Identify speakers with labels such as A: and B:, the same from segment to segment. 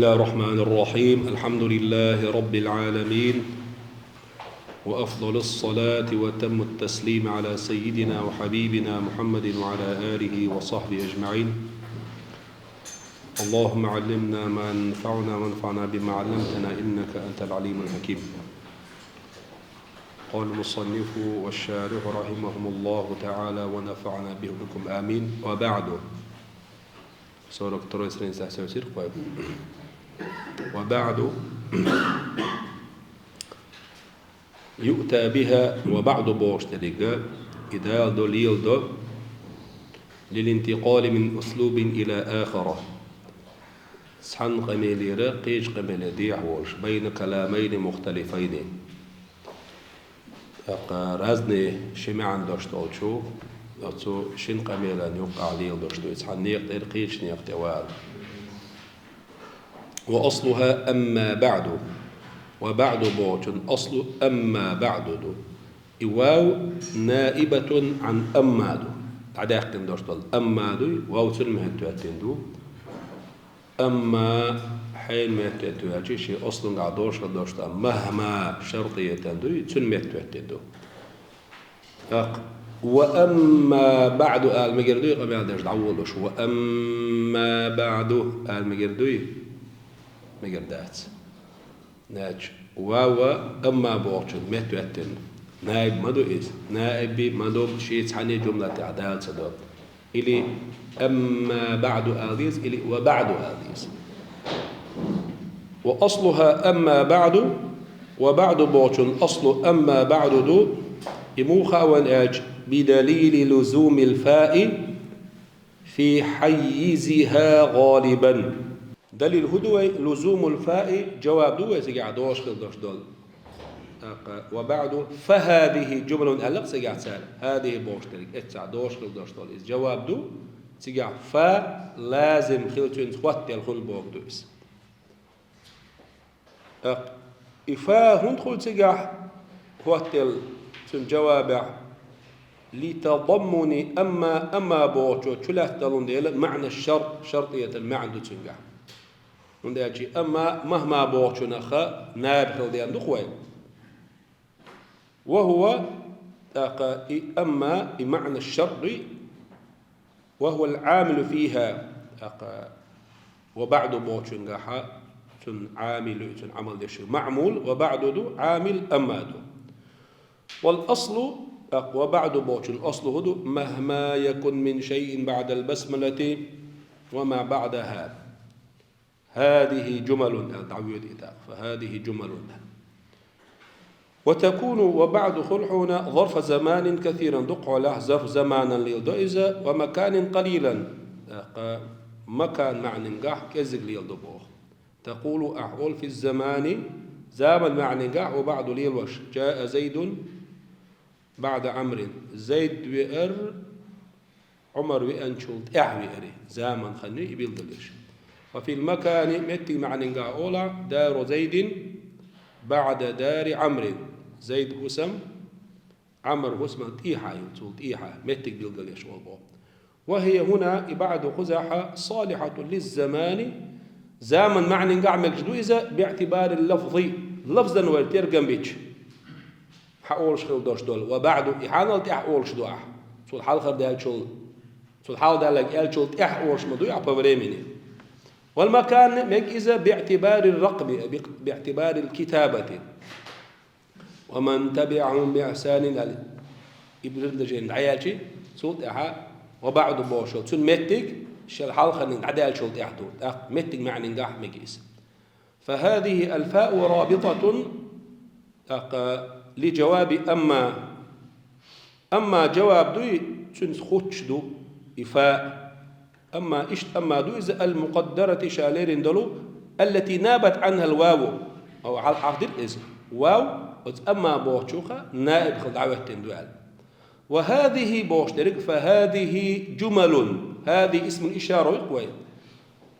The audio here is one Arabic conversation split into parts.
A: الله الرحمن الرحيم. الحمد لله رب العالمين، وأفضل الصلاة وتم التسليم على سيدنا وحبيبنا محمد وعلى آله وصحبه أجمعين. اللهم علمنا ما ينفعنا وانفعنا بما علمتنا إنك أنت العليم الحكيم. قال المصنف والشارح رحمهم الله تعالى ونفعنا بكم آمين. وبعد وبعد يؤتى بها وبعد بوشترقة إذا دليل للانتقال من أسلوب إلى آخر سحن قميليرة قيج قميلي عوش بين كلامين مختلفين رازني شمعان داشتول شو أتو شن قميلان يوقع ليل داشتول سحن نيقتر قيج نيقتوال. وأصلها أما بعد وبعد بوشن أصل أما بعد دو إواو نائبة عن أما دو عداقتن داشتول أما دو واو تنمهتواتين دو أما حين مهتواتين شيء أصل قعدوش داشتول مهما شرطية دو تنمهتواتين دو وأما بعد المجردوي قبل داش دعولوش وأما بعد المجردوي مجردات ناج واو أما بوشن مهتواتين نائب مدو إيش نائب مدو شيء تعني جملة عدالة صدق إلي أما بعد آليس إلي وبعد آليس. وأصلها أما بعد وبعد بوشن أصل أما بعد دو إموخا والآج بدليل لزوم الفاء في حيزها غالبا. دليل هدوء لزوم الفاء جواب دو سيقع دوش خلدوش دول وبعد فهذه جملة ألق سيقع سال هذه بوشترك اتسع دوش خلدوش دول جواب دو سيقع فلازم خلتون خواتي الخل بوك دوس إفا هندخل سيقع خواتي الجواب لتضمن أما بوشو تشلات دلون ديلا معنى الشرط شرطية المعنى دو تنقع ونداجي أما مهما بوشو نخا ناب خلديان دخوين وهو أما بمعنى الشرط وهو العامل فيها وبعد بوشو نقاحا تن عامل تن عمل دشو معمول وبعد دو عامل أما دو. والأصل وبعد بوشو الأصل هدو مهما يكن من شيء بعد البسملة وما بعدها هذه جمل تعويض إتاق فهذه جمل. وتكون وبعد خلحنا ظرف زمان كثيرا دقع له ظرف زمانا للدئزة ومكان قليلا مكان معنى نقاح كزق للدبوخ تقول أحول في الزمان زمن معنى نقاح وبعد ليلوش جاء زيد بعد عمر زيد وئر عمر وأنشلت وئري زمن خني يبيلدلش. وفي المكان متي معنى نقاح أولا دار زيد بعد دار عمر زيد هسم عمر هسم إيحا ينتولت إيحا متك بيلقليش والله. وهي هنا بعد قزحة صالحة للزمان زمن معنى نقاح مجدوزة باعتبار اللفظي لفظا والترجم بيش حقولش خيل دوش دول وبعد إحانة تحقولش دو أح سول حال خر دال شول سول حال دالك إل شول تحقولش مدو يعبا بريميني. والمكان مجئزة باعتبار الرقم باعتبار الكتابة ومن تبعهم بإحسان إبرد لجين عيالشي صوت إحا وبعد بوشو سن متك شل حلقة عدال شلت إحدو متك معني نجاح مجئز. فهذه الفاء رابطة لجواب أما جواب دوي سن خوتش دو إفاء أما إشت أما دوز المقدرة شالير دلو التي نابت عنها الواو أو على حافظ الاسم واو أما بوشوخة نائب خدعوة تندوال. وهذه بوشترك فهذه جمل هذه اسم الإشارة يقوي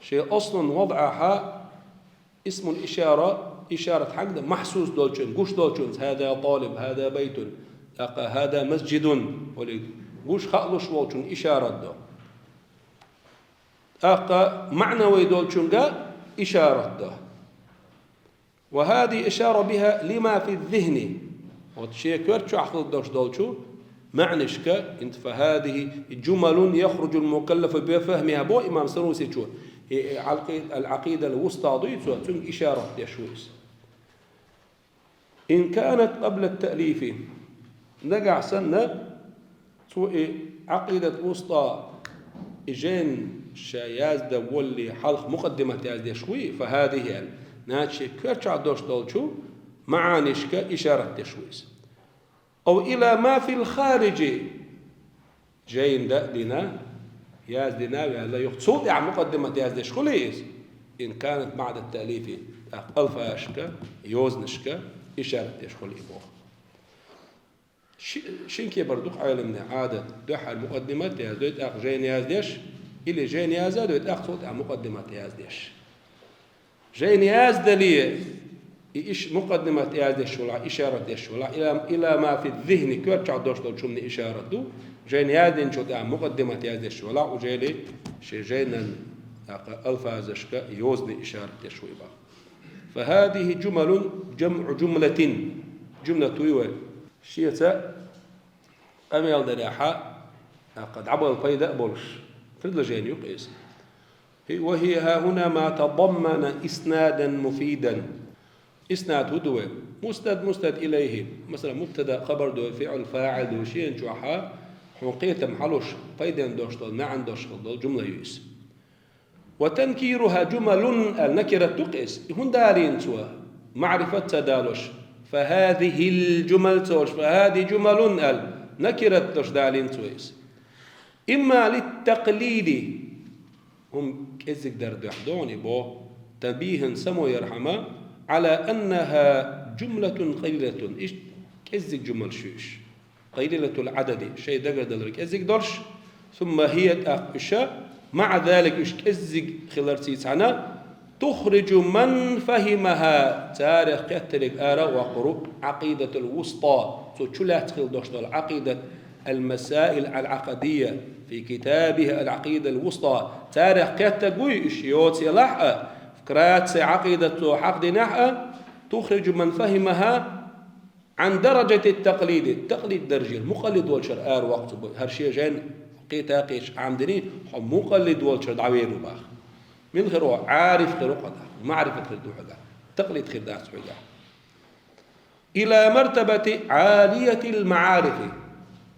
A: شيء أصلا وضعها اسم الإشارة إشارة حق محسوس دولشون قوش دولشون هذا طالب هذا بيت هذا مسجد قوش خالوش دولشون إشارة دو معنى ويدول شنقا إشارة ده، وهذه إشارة بها لما في الذهن وتشي كرتشو عقل دوش دولشو معنشك انت. فهذه جمل يخرج المكلف بفهمها بو إمام سنوسي شو العقيدة الوسطى ضيتو تن إشارة يشويس. إن كانت قبل التأليف نقع سنة سوء عقيدة وسطى إجين شايازدة واللي حلق مقدمة يازدة شوي، فهذه يعني ناتشي كرتشا دوش دولشو معانشك إشارة تشويس. أو إلى ما في الخارج جين دأدنا يازدنا لا يقصود يعني مقدمة يازدة شخليس. إن كانت بعد التأليف ألفاشك يوزنشك إشارة تشخلي بوخ شنكي بردوق علمنا عادة دوحة المقدمات يازدوت أخ جين يازدش إلي جين يازدوت أخ صوت مقدمات يازدش جين يازدلي إيش مقدمة يازدش ولا إشارة دش ولا إلى ما في الذهن كرتش عدوش دول شمني إشارة دو جين يازدن شو مقدمة يازدش ولا وجيلي شي جين ألفازشك يوزني إشارة دش ويبا. فهذه جمل جمع جملة يوه شيئة أميال دلاحة قد عبر الفايدة بولش فضل جين يقيس. وهي ها هنا ما تضمن إسنادا مفيدا. إسناد هدوه مسند إليه مثلا مبتدا خبر دو فعل فاعل دو شيء جوحا حقيقة محلوش فايدة دوشتول ما عندوشتول جملة يوس. وتنكيرها جمل النكرة تقيس هون دارين سوا معرفة تدالش. فهذه الجمل توش فهذه جمل النكرة توش دارين سويس. إما للتقليد هم كذك درد يحضوني بو تنبيه سمو يرحمه على أنها جملة قليلة. إيش كذك جمل شوش قليلة العدد شيء دقر دلرك كذك درش ثم هي تأخشى مع ذلك إيش كذك خلال سنة تخرج من فهمها تاريخ كترك آراء وقرب عقيدة الوسطى تشلات خل دوشتول عقيدة المسائل العقدية في كتابها العقيدة الوسطى تاريخ كتقوي إشيوت يلحق فكرات عقيدة حق نحأ تخرج من فهمها عن درجة التقليد. التقليد درجة المقلد والشر آر وقت هرشي جين قيتا قيش عمدني مقلد والشر دعوينه باخ من خيره عارف خيره قدر معرفة خيره حقا تقليد خير داس حقا إلى مرتبة عالية المعارف.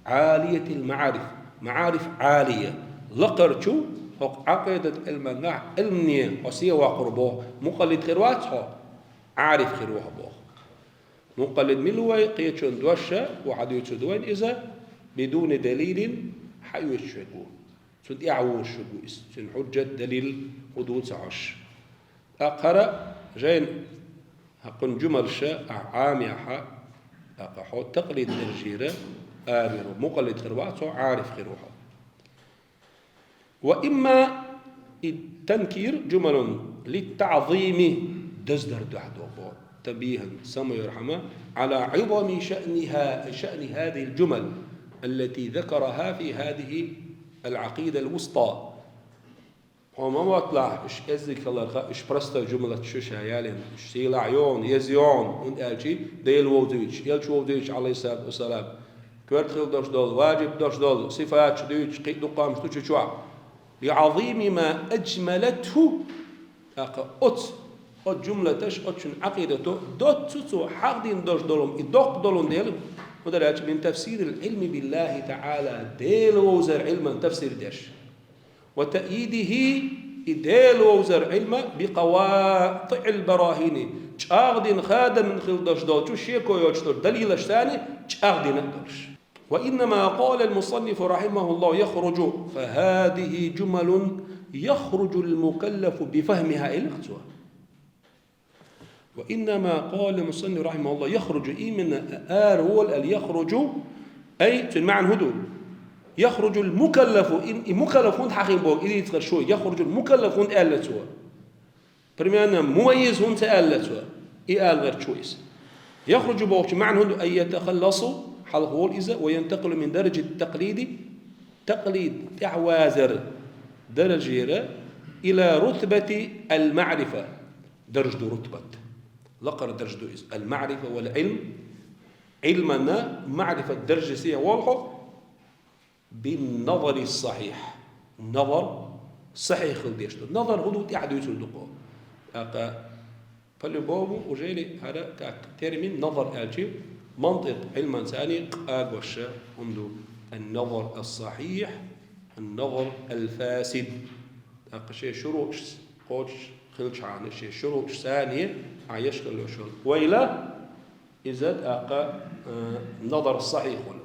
A: عالية المعارف معارف عالية لقرشو حق عقيدة المناح علمنية وسيا وقربوه مقلد خيرواتها عارف خيروها بوه مقلد ملوي قيتشون دوشة وحديث دوين إذا بدون دليل حيو الشكو سند يعوو الشكو سند حجة دليل حدود عش أقرأ جين هقن جمل شاء عامي حق أقحو تقليد الجيرة آمر مقلد خيرواتها عارف خيروها. وإما التنكير جمل للتعظيم دزدر دعدوبو تنبيها سمو يرحمه على عظم شأن هذه الجمل التي ذكرها في هذه العقيدة الوسطى. وما مطلع إيش أزك الله إيش برسته جملة شوشة يالين إيش سيلعيون يزيون ونقالشي ديل ووديش يلشو ووديش عليه الصلاة والسلام كورت خيل دوش دول واجب دوش دول صفات شديش قيد دقام شتوش شوع لعظيم ما أجملته أت جملتش أتشن عقيدته دوت تسو حقدين دوش دولهم إدوق دولهم ديل ودلعش من تفسير العلم بالله تعالى ديل وزر علما تفسير ديش وتأييده ديل وزر علما بقواطع البراهين شاغدين خادم من خل دوش دول شو شيكو يوشتر دليل اشتاني شاغدين أدرش. وإنما قال المصنف رحمه الله يخرج فهذه جمل يخرج المكلف بفهمها إلى اختها. وإنما قال المصنف رحمه الله يخرج من آرول يخرج أي تنمعن هدول يخرج المكلف مكلفون حقين بوك إذا يتغير شوي يخرج المكلفون آلتوا برميانا مميز هم تآلتوا إيال غير شويس يخرج بوك معنى هدول أن يتخلصوا حلقه الإزاء وينتقل من درجة التقليد تقليد تعوازر درجة إلى رتبة المعرفة درجة رتبة لقر درجة المعرفة والعلم علمنا معرفة درجة سيئة واضحة بالنظر الصحيح النظر صحيح خلديش النظر هدوء يعدو يسندقه فالبابو وجيلي هذا كترمين نظر ألجي منطق علم إنساني أقوش عنده النظر الصحيح النظر الفاسد شيء شروط قوش خلش عن شيء شروط ثانية عايش خلوش وإلى إذا أقا نظر الصحيح ولا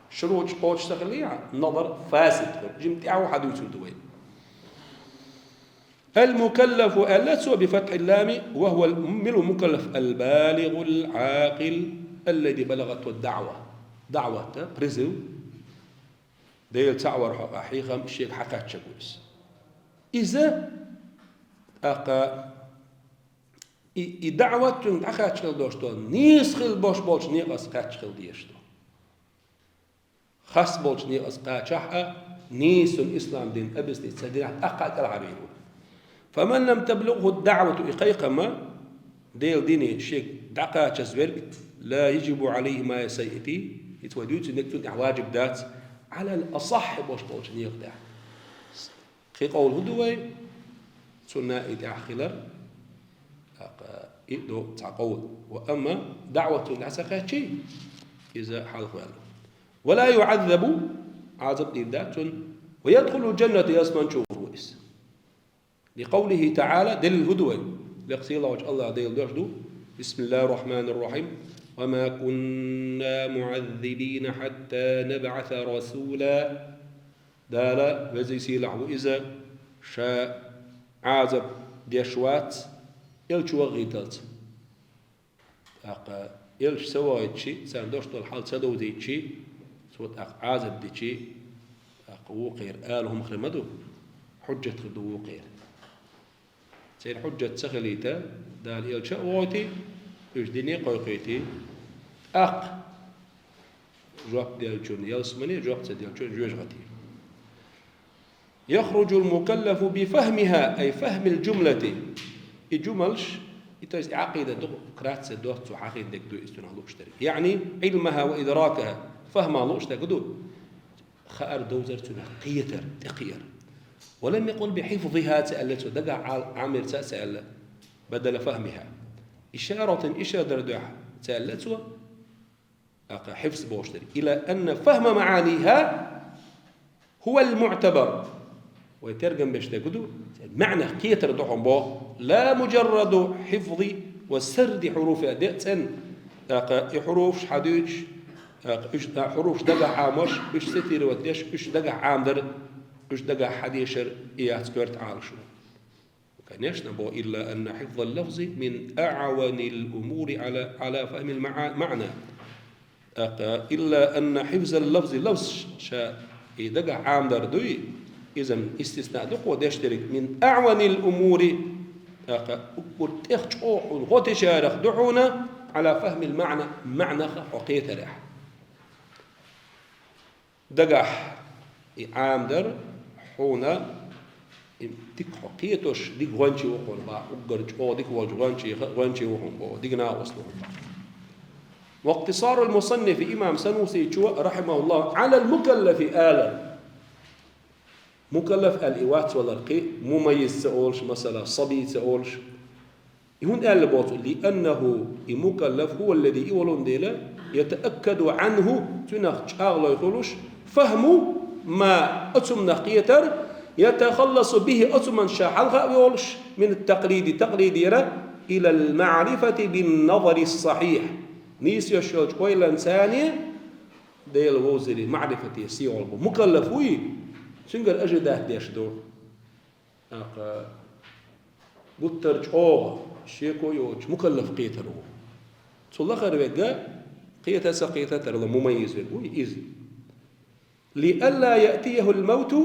A: شروط قوش تخليه نظر فاسد جمتعه حديث دوين المكلف ألت بفتح اللام وهو المكلف البالغ العاقل الذي بلغته الدعوة دعوة برزو ديل تعور حقيقة الشيخ حكات شكويس إذا أقا دعوة حكات شكل دوشتون نيس خل باش بالش نيقص قات شكل ديشتو خاص بالش نيقص قات شحا نيس الإسلام دين أبس تسدين أقا العبيد فمن لم تبلغه الدعوة إقيقما ديل ديني شيخ دعقا تزبرك لا يجب عليه ما يسيئتي يتوديوت انك تنتع واجب ذات على الأصح باش بوش نيقدع خي قول هدوي سنة إدعا خلر إدو تعقول وأما دعوة العسقات شيء إذا حالف ولا يعذب عذب ذات ويدخل الجنة يسمن شوف رويس لقوله تعالى دل الهدوي لقصي الله وجه الله ديل دردو بسم الله الرحمن الرحيم وما كنا معذبين حتى نبعث رسولا دالا وزي سيلعو إذا شاء عازب ديشوات يلش وغيتلت يلش سوايت شي ساندوشتو الحال سدو دي شي سوت عازب دي شي وقير آلهم خرمدو حجة خدو وقير سير حجة سخليتا دال يلش ووتي يجدني قوقيتي جواب ديالجون يلسمني جواب ديالجون جوجغتي يخرج المكلف بفهمها أي فهم الجملة الجملش يتوز عقيدة قرات سدوت عقيدة دو استنهضو اشتري يعني علمها وإدراكها فهمها لو اشتري خأر دوزر قيتر تقير ولم يقل بحفظها سألت دقع عامر سأل بدل فهمها إشارة دردوح سألته حفظ بوشتري إلى أن فهم معانيها هو المعتبر ويترجم بشتكدو معنى كيتر دوحهم بو لا مجرد حفظ وسرد حروفها دقتن حروف حدوش حروف دقع عامش إيش ستير وديش إيش دقع عامدر إيش دقع حديشر إياه سكرت عالشو كانش نبو إلا أن حفظ اللفظ من أعون الأمور على فهم المعنى إلا أن حفظ اللفظ شاء إذا عام دردوي إذن استثناء دقوة ديشترك من أعون الأمور وتخشوح وتشارخ دعونا على فهم المعنى معنى حقيقة رح دقع عام در حونا ديك حقيقتش ديك غنشي وقول با وقرج او ديك غنشي وهم او ديك ناوصلهم واقتصار المصنف إمام سنوسي رحمه الله على المكلف آلا مكلف الإوات والرقي مميز سأولش مثلا صبي سأولش يهون قال لبوت لأنه المكلف هو الذي يولون ديلا يتأكد عنه تنخ شاغل يقولش فهمه ما أتم نقيتر يتخلص به أتمن شاحلها ويولش من التقليد تقليديرة إلى المعرفة بالنظر الصحيح نيس يشوج قويلا ثانية ديل وزري معرفة سيول مكلف وي سنجر أجده ديش دور قلترج أوه شيكو يوج مكلف قيتره صلى خير بقى قيتة سقيتة ترى مميز وي إذ لئلا يأتيه الموت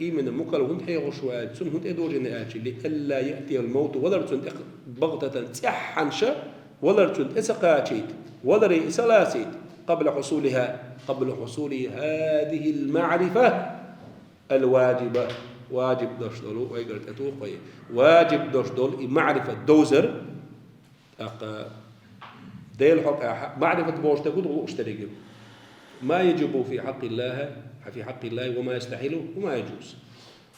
A: إيمن المكلف هند حيغو شوال سن هند إدور جنآتي لئلا يأتيه الموت ولا رتن بغتة تحنشا ولا رتن إسقاتيت ولا رئيسلاسيت قبل حصول هذه المعرفة الواجبة واجب دوش دولو ويقرت أتوه قوي واجب دوش دول معرفة دوزر ديل حق معرفة بوش تقول واشتري ما يجب في حق الله وما يستحيله وما يجوز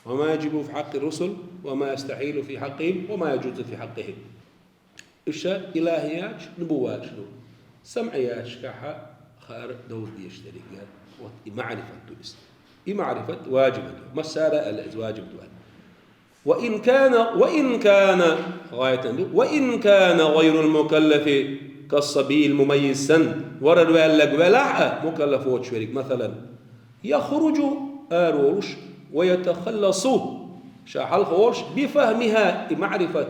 A: وما يجب في حق الرسل وما يستحيل في حقهم وما يجوز في حقهم إيش إلهياش نبوات شنو سمعياش كحا خار دود يشتري معرفة دوست معرفة واجب مسارة الواجب دوال وإن كان غير المكلف كالصبي المميز سن ورد لك ولا مكلف وشريك مثلا يخرج آرولش ويتخلص شاحل خوش بفهمها معرفة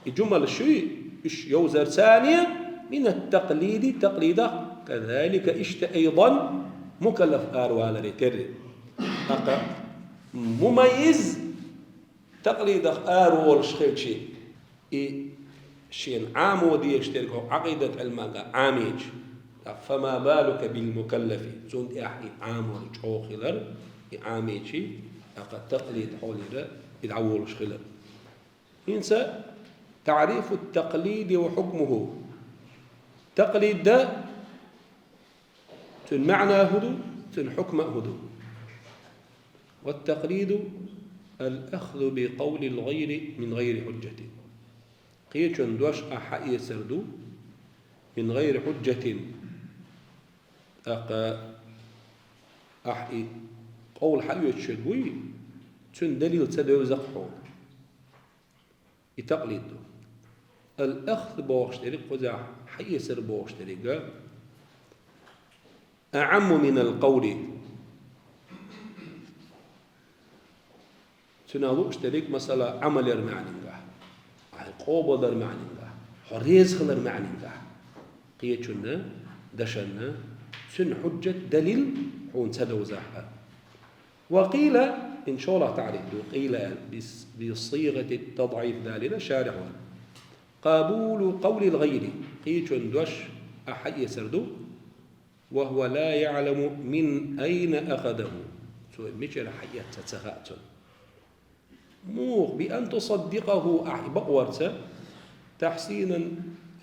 A: جمل الشيء يوزر ثانية من التقليد تقليده كذلك أيضا مكلف آروال ريتر مميز تقليد آرولش خير شيء شين عامودي يشتركوا عقيدة علماء عاميج فما بالك بالمكلف زند أحي عامود شو خلر عاميجي أقد تقليد حولي يدعولش خلر ينسى تعريف التقليد وحكمه تقليد ده تن معنى هدو تن حكم هدو والتقليد الأخذ بقول الغير من غير حجة قيتشن دوش أحا يسردو من غير حجة أحي قول حلو يتشدوي تن دليل تدوي زقحون يتقليد الأخذ بوشتري قزع حي يسر بوشتري أعم من القول تنالو اشتريك مثلا عمل يرمعني قوبة در معنى حريز خلر معنى قيتشنا دشنا سن حجة دليل حون تدو زحها وقيل إن شاء الله تعرف قيل بصيغة التضعيف ذلك شارع قبول قول الغير قيتشن دوش أحي سردو وهو لا يعلم من أين أخذه سوء مجر حيات تتغاتن موخ بأن تصدقه بقورته تحسينا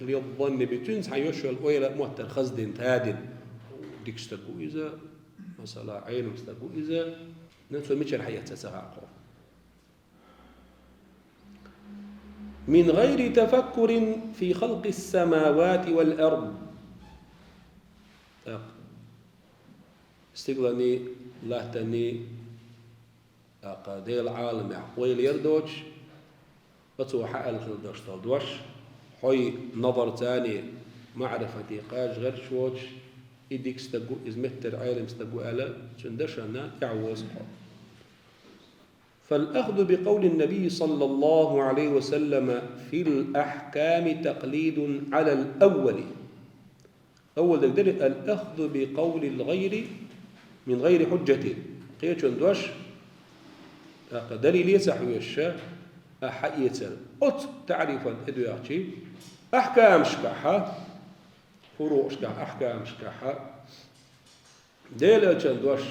A: للظن بتنس حيوشوا الأويلة مهتر خزد تادن ديك استقو إذا مثلا عين استقو إذا نفسه مجر حياة تسغاقه من غير تفكر في خلق السماوات والأرض استقلني لا تني أقاديل العالم يحويل يردوش بتو حقل خلدوش تودوش حي نظر تاني معرفة قاج غير شوش إديك استقو إزمتر عالم استقو ألا شندشنا يعوز فالأخذ بقول النبي صلى الله عليه وسلم في الأحكام تقليد على الأول أول ذلك الأخذ بقول الغير من غير حجة قيت شندوش دليل يسحوي الشاه أحيتر أت تعريفا إدوياتي أحكام شكاحة فروع شكاحة أحكام شكاحة دليل شندوش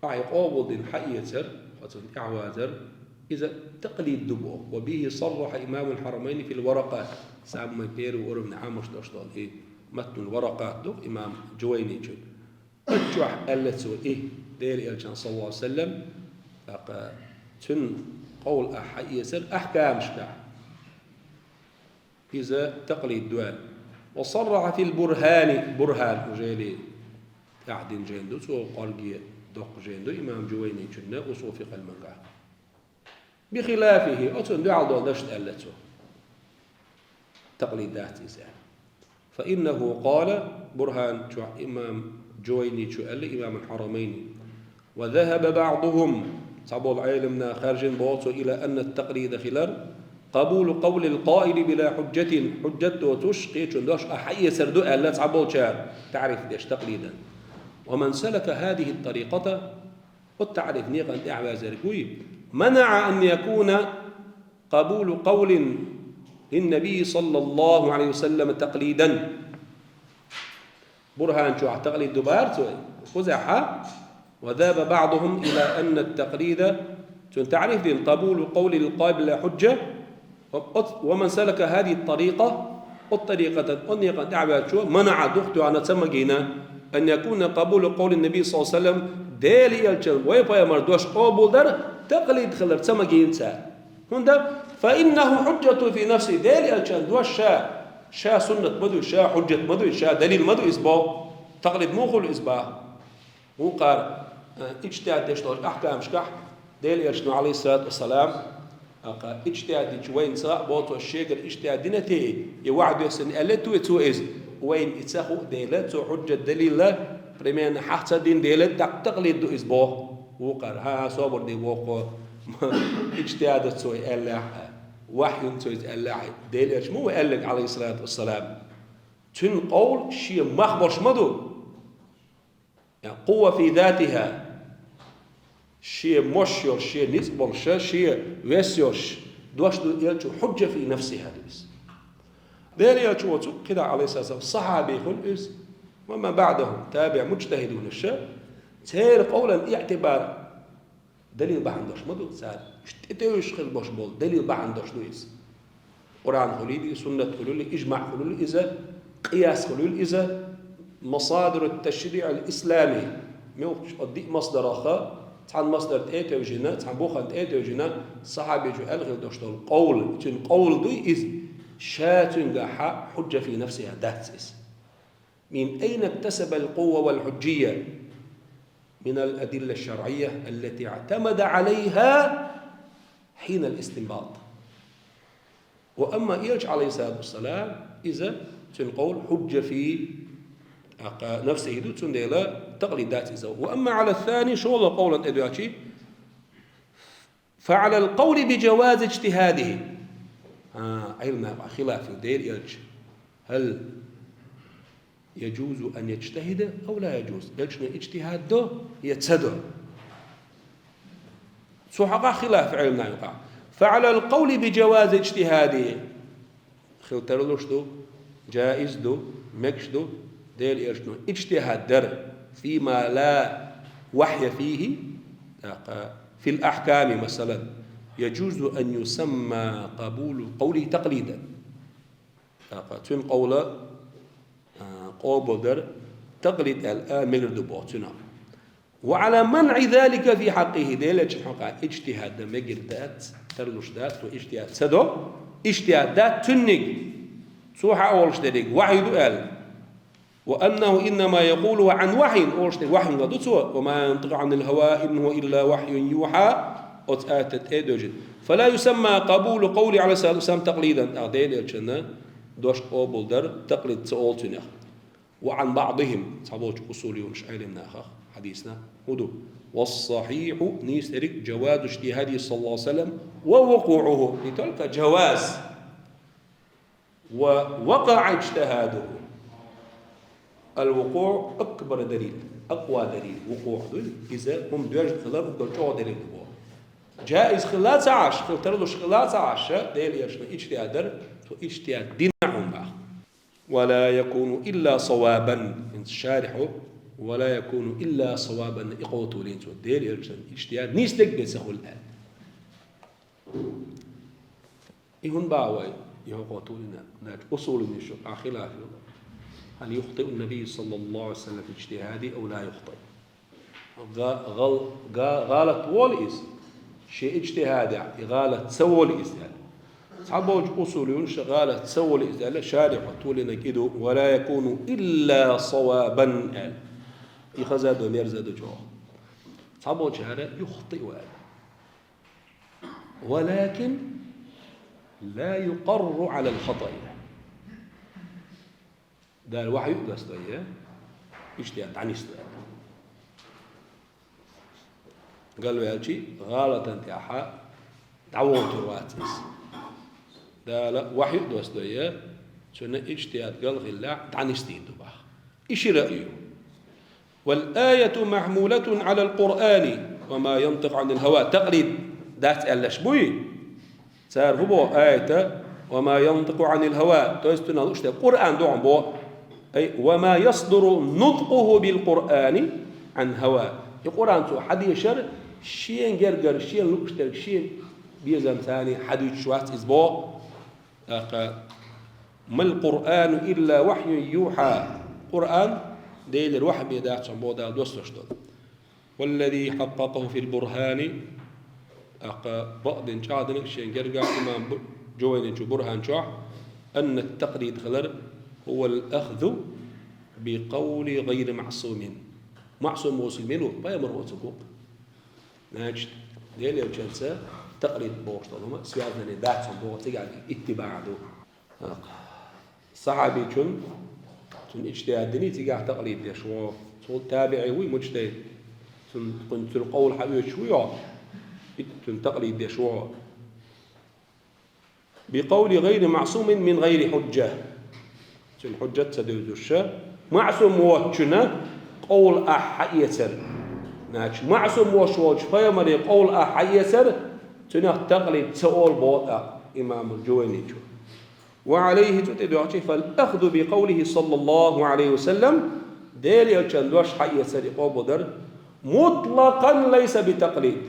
A: أعي أول حيتر إعوازر إذا تقليد دبو وبه صرح إمام الحرمين في الورقات سام بيرو ورم عامش دوشتال متن الورقات دو إمام جويني جل أجوح ألتسو دير صلى الله عليه وسلم تن قول يسر أحكام شكاح إذا تقليد دوال وصرح في البرهان برهان وجيلي قاعدين جيندو سو قلقية دق جيندو إمام جويني جنة وصوفي المنقع بخلافه أتن دعال دشت ألتسو تقليدات إزال فإنه قال برهان إمام جويني شو إمام الحرمين وذهب بعضهم صعبوا العالمنا خارجين بوصوا إلى أن التقليد خلال قبول قول القائل بلا حجة وتشقي تشندوش أحيي سردو ألا صعبوا شار تعرف ليش تقليدا ومن سلك هذه الطريقة والتعرف نيقا دعوى زرقوي منع أن يكون قبول قول للنبي صلى الله عليه وسلم تقليدا برهان شو تقليد دبار خزحها وذهب بعضهم إلى أن التقليد تعريف دين قبول قول القائل لا حجة. ومن سلك هذه الطريقة دعوة شو منع دخته عن تسمجينا أن يكون قبول قول النبي صلى الله عليه وسلم ديلي يلشن ويبقى مردوش قبول در تقليد خلر تسمجين سا هندا فإنه حجة في نفسه ديلي يلشن دوش شا سنة مدو شا حجة مدو شا دليل مدو إسباع تقليد موخل إسباع وقال اجتهاد دشتوش أحكام شكح ديلي يلشن عليه الصلاة والسلام اجتهاد وين صار بوتو الشيء الاجتهاد دينتي يوعد يحسن ألتو يتوئز وين يتسخو ديلت حجة دليل لا بريمان حتى دين ديلت تقليد دو إسبوع وقر ها صبر دي وقو اجتهاد تسوي ألا وحي تسوي ألا ديلت مو قال عليه الصلاة والسلام تن قول شيء مخبرش مدو يعني قوة في ذاتها شيء مشير شيء نسبر شيء ويسيرش دوش دو يلتو حجة في نفسها ديس ذلك يلتو كده عليه الصلاة والسلام الصحابي خلقس وما بعدهم تابع مجتهدون الشيء تير قولا اعتبار دليل بحندش مدو سال اشتتوش خل باش بول دليل بحندش دويس قرآن خليلي سنة خليلي إجماع خليلي إذا قياس خليلي إذا مصادر التشريع الإسلامي ميوش أدي مصدر آخر تعال مصدر تأتوجنا تعال بوخان تأتوجنا صحابي جو ألغي دوشتول قول تن قول دوي إذ شاتن حجة في نفسها داتس من أين اكتسب القوة والحجية؟ من الأدلة الشرعية التي اعتمد عليها حين الاستنباط. وأما إيش عليه الصلاة والسلام إذا تنقول حجة في نفسه دو تنديلا تقليدات إذا. وأما على الثاني شو الله قولا إدواتي فعلى القول بجواز اجتهاده علم خلاف ديل إيش هل يجوز أن يجتهد أو لا يجوز يجوز اجتهاد ده يتسدع سوحقا خلاف علمنا يقع. فعلى القول بجواز اجتهاده خلترلوش دو جائز دو مكش دو ديل إيرشنو اجتهاد در فيما لا وحي فيه في الأحكام مثلا يجوز أن يسمى قبول قوله تقليدا تون قوله قوبل در تقليد الآن مجرد بوتنا. وعلى منع ذلك في حقه ديل حقا اجتهاد مجردات ترلوش دات واجتهاد سدو اجتهادات تنج سوحة أولش ديك وحي دؤال وأنه إنما يقول عن وحي أولش ديك وحي غدوتو وما ينطق عن الهواء إنه إلا وحي يوحى أتآتت إيدوجد فلا يسمى قبول قولي على سلام تقليدا أعديل يلشنا دوش قبول در تقليد سؤالتنا. وعن بعضهم صابوش أصوليون شعيرنا حديثنا هدو والصحيح نيسترك جواز اجتهاده صلى الله عليه وسلم ووقوعه لتلك جواز ووقع اجتهاده. الوقوع أكبر دليل أقوى دليل وقوع دليل إذا هم درجة خلاف وكل دليل وقوع جائز خلات عاش خلتردوش خلات عاش دليل يشمل اجتهاد واجتهاد دينهم بقى. ولا يكون إلا صوابا من شارحه ولا يكون إلا صوابا إقوته لينتو دير يرجع اجتهاد نيستك بيسهل الآن إيهن باوي يقوتوا لنا هناك أصول من الشرع خلاف هل يخطئ النبي صلى الله عليه وسلم في اجتهاده أو لا يخطئ غالت والإز شيء اجتهاد غالت سوى الإزدال صحابوج أصوليون شغالة تسوى الإزالة شارحة تولينا كده ولا يكون إلا صوابا يخزاد وميرزاد جوه صحابوج هذا يخطئ ولكن لا يقر على الخطأ ده الوحي يقدس ده اجتهاد عن استهاد قالوا يا شيء غالة انت أحا تعوض رواتس ده لا وحي دوس ده سنة اجتهاد قال غلا عن استهاد بقى إيش رأيه والآية محمولة على القرآن وما ينطق عن الهوى تقليد ذات الأشبوي صار هو آية وما ينطق عن الهوى توستنا وش القرآن دوم بو أي وما يصدر نطقه بالقرآن عن هوى القرآن تو حديث شر شين جرجر شين لوكشتر شين بيزم ثاني حديث شوات إسبوع ما القرآن إلا وحي يوحى قرآن ديل الوحي بيدات شنبودا دوستشتل والذي حققه في البرهان بعض شادن شين جرجع إمام جوين جو برهان شوح أن التقليد خلر هو الأخذ بقول غير معصوم معصوم مسلمين بيمر وتقوق ناجد ديل الجلسة تقليد بوشتلهم سيادنا ندات شنبودا تقعد اتباع دو صحابي جن اجتهادني تقع تقليد يا شو تابعي وي مجتهد كنت القول حبيب شوية تقليد يا شو بقول غير معصوم من غير حجة حجة تدوز الشر معصوم وجهنا قول أحيسر ناش معصوم وش فيمر قول أحيسر تنه تقليد سؤال بوطا إمام الجويني وعليه تتدعى فالأخذ بقوله صلى الله عليه وسلم ديل يلشندوش حي سرقوا بدر مطلقا ليس بتقليد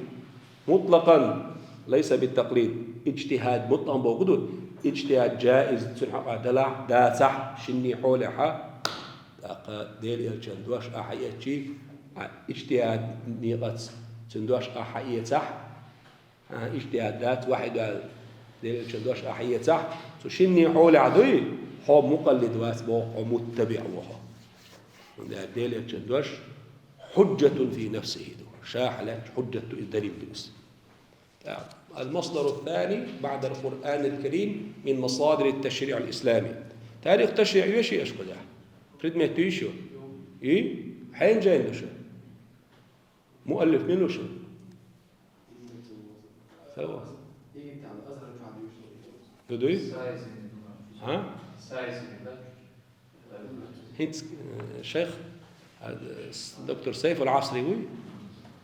A: مطلقا ليس بالتقليد اجتهاد مطلق بوجود اجتهاد جائز تنحق دلع دا صح شني حولها ديل يلشندوش أحياتي اجتهاد نيقت تندوش أحيات صح اجتهادات واحد ديل يلشندوش أحيات صح شني حول عدوي هو مقلد واسبه ومتبع وها ديل يتشدوش حجة في نفسه شاحلة حجة الدليل بس المصدر الثاني بعد القرآن الكريم من مصادر التشريع الإسلامي تاريخ تشريع يشي أشبه خدمة تيشو إيه حين جاي شو مؤلف منه شو سوا تدوي ها هيت شيخ دكتور سيف العصري وي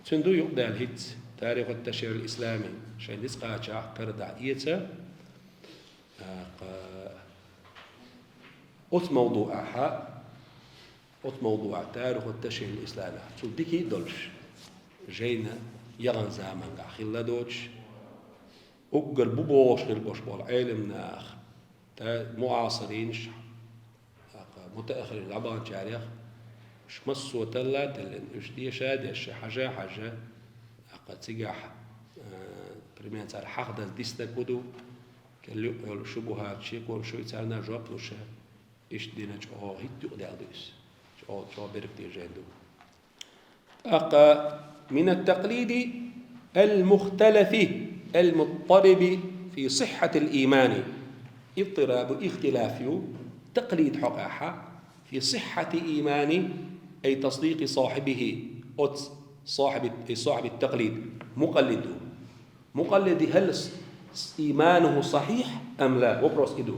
A: تندو يقدر الهيت تاريخ التشريع الإسلامي شيء دسقة شاع كرد عيته أوت موضوع تاريخ التشريع الإسلامي شو ديكي دولش جينا يغن زمان خلا دوتش أقر ببوش البوش بول علم ناخ معاصرين متأخرين لعبان تاريخ مش مصو تلا تلن إيش دي شاد إيش حاجة قد تجح بريمين صار حق ده ديستا كودو كل يقول شبهات شيء كل شيء صارنا جواب وش إيش دينا جو هيت يقدر يدرس جو بيركتي جندو من التقليد المختلف المضطرب في صحة الإيمان اضطراب اختلاف تقليد حقاحة في صحة إيمان أي تصديق صاحبه صاحب التقليد مقلد هل إيمانه صحيح أم لا وبروس إدو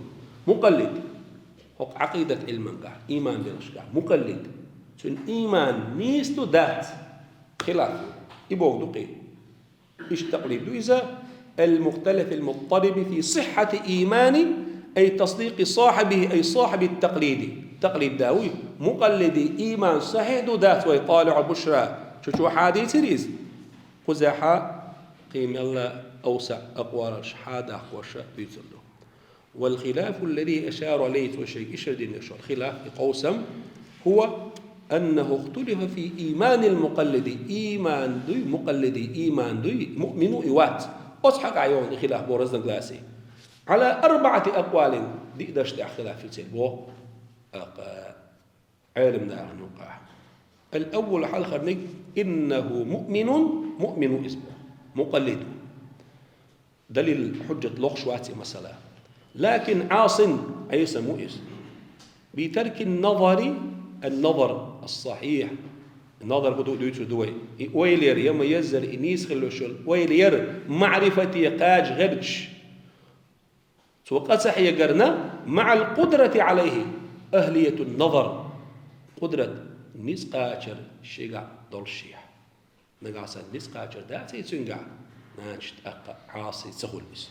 A: مقلد حق عقيدة علم إيمان بنشكا مقلد شن إيمان نيستو ذات خلاف يبوغ دقي إيش تقليد إذا المختلف المضطرب في صحة إيمان أي تصديق صاحبه أي صاحب التقليد تقليد داوي مقلد إيمان صحيح دو ذات ويطالع بشرى شو حادث ريز قزحة قيم الله أوسع أقوال شحادة أقوال يتزله والخلاف الذي أشار إليه وشيء إشهد يشار خلاف قوسم هو أنه اختلف في إيمان المقلد إيمان دوي مقلدي إيمان دوي مؤمن إوات أصحق عيون خلاف بورزن قلاسي على 4 أقوال دي دشتع خلاف في سيبوه علم دار النقاح الأول حال خرنك إنه مؤمن اسمه مقلد دليل حجة لغشواتي مثلا لكن عاص أي سمو اسم بترك النظر الصحيح النظر بدو دويتو دوي ويلير يما يزر إنيس خلوشل ويلير معرفة قاج غرج وقد صحي قرنا مع القدرة عليه أهلية النظر قدرة نيس قاجر شيقع دول شيح نقاسا نيس قاجر داتي تنقع ناجد أقا عاصي سهول بس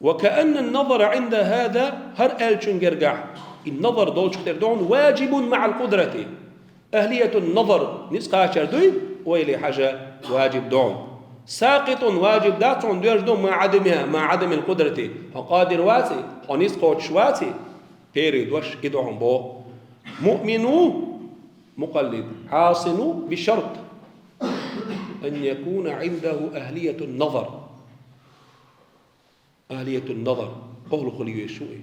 A: وكأن النظر عند هذا هر ألشن قرقع النظر دولش خير دون واجب مع القدرة أهلية النظر نيس قاجر دوي ويلي حاجة واجب دعم ساقط واجب دات دوش دو مع عدمها مع عدم القدرة قادر واتي حنيس قوتش واتي بيري دوش إدعم بو مؤمنو مقلد عاصنو بشرط أن يكون عنده أهلية النظر أهلية النظر قول خليه شوي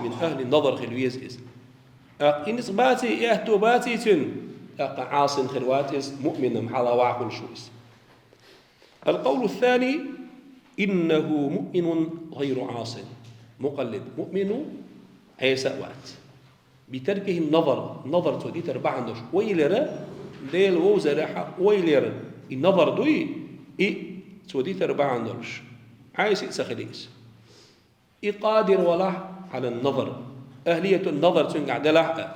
A: من أهل النظر خلويز إس إن إصباتي إهتوباتي تن عاصن خلواتيز مؤمن محلا وعقل شويس القول الثاني إنه مؤمن غير عاصن مقلد مؤمن عيسى وات بتركه النظر تودي تربع عندش ويلر ديل وزرح ويلر النظر دوي تودي تربع عندش عايز سخليس قادر ولا على النظر أهلية النظر تنقع دلع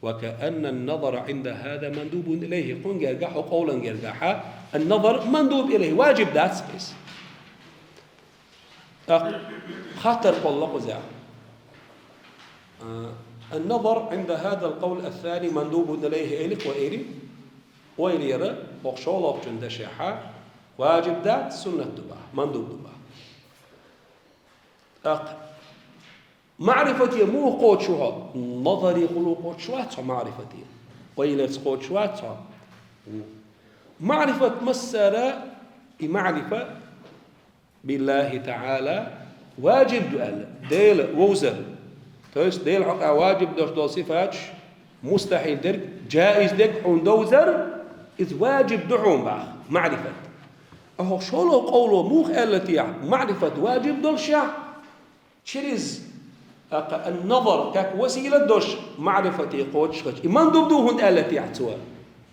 A: وكأن النظر عند هذا مندوب إليه قن جرجح قولا جرجح النظر مندوب إليه واجب ذات سبيس خاطر والله قزع النظر عند هذا القول الثاني مندوب إليه إلك وإلي يرى وقشولة بجند شيحة واجب ذات سنة دبا مندوب دبا معرفتي مو قوت شوها نظري قلو قوت شوات معرفتي ويلت قوت شوات معرفة مسألة معرفة بالله تعالى واجب دؤل ديل ووزر تويس ديل حقا واجب دول صفات مستحيل درك جائز درك دوزر إذ واجب دعوم باخ معرفة أهو شولو قولو موخ التي معرفة واجب دول شع شريز النظر كاك وسيلة دوش معرفتي قوتش من دبدو هند التي يحتوى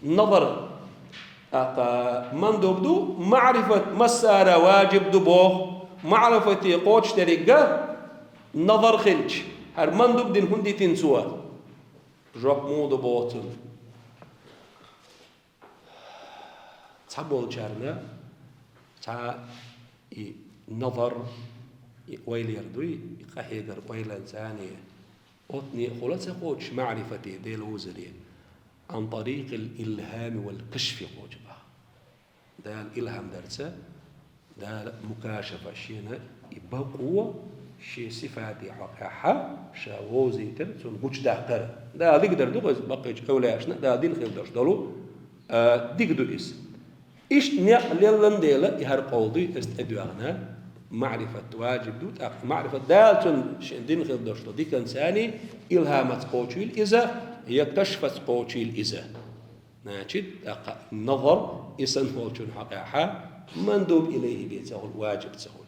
A: النظر من دبدو معرفة مسارة واجب دبوه معرفتي قوتش تريقه نظر خلج هر من دبدن هندي تنسوى جرب مو دبوتن تحبوا الجارنا تا نظر ويل يردوي يقحيقر ويلا ثانية أطني خلاص قوتش معرفتي ديل وزري عن طريق الإلهام والكشف قوجبه ده الإلهام درسه ده مكاشفة شينا يبقى قوة شي صفاتي حقها شاوزي ترسون قوش دهتر ده ديك دردو بس بقيش أولاشنا ده دين خير درش دلو ديك دو إيش نقللن ديلا يهر قوضي استدواغنا معرفة واجب دوت معرفة دالتون شندين خير درشتو دي كان ثاني إلهامت قوتشيل إذا هي كشفت قوتشيل إذا ناجد النظر إسن قوتشون حقيقة مندوب إليه بيتسهل واجب تسهل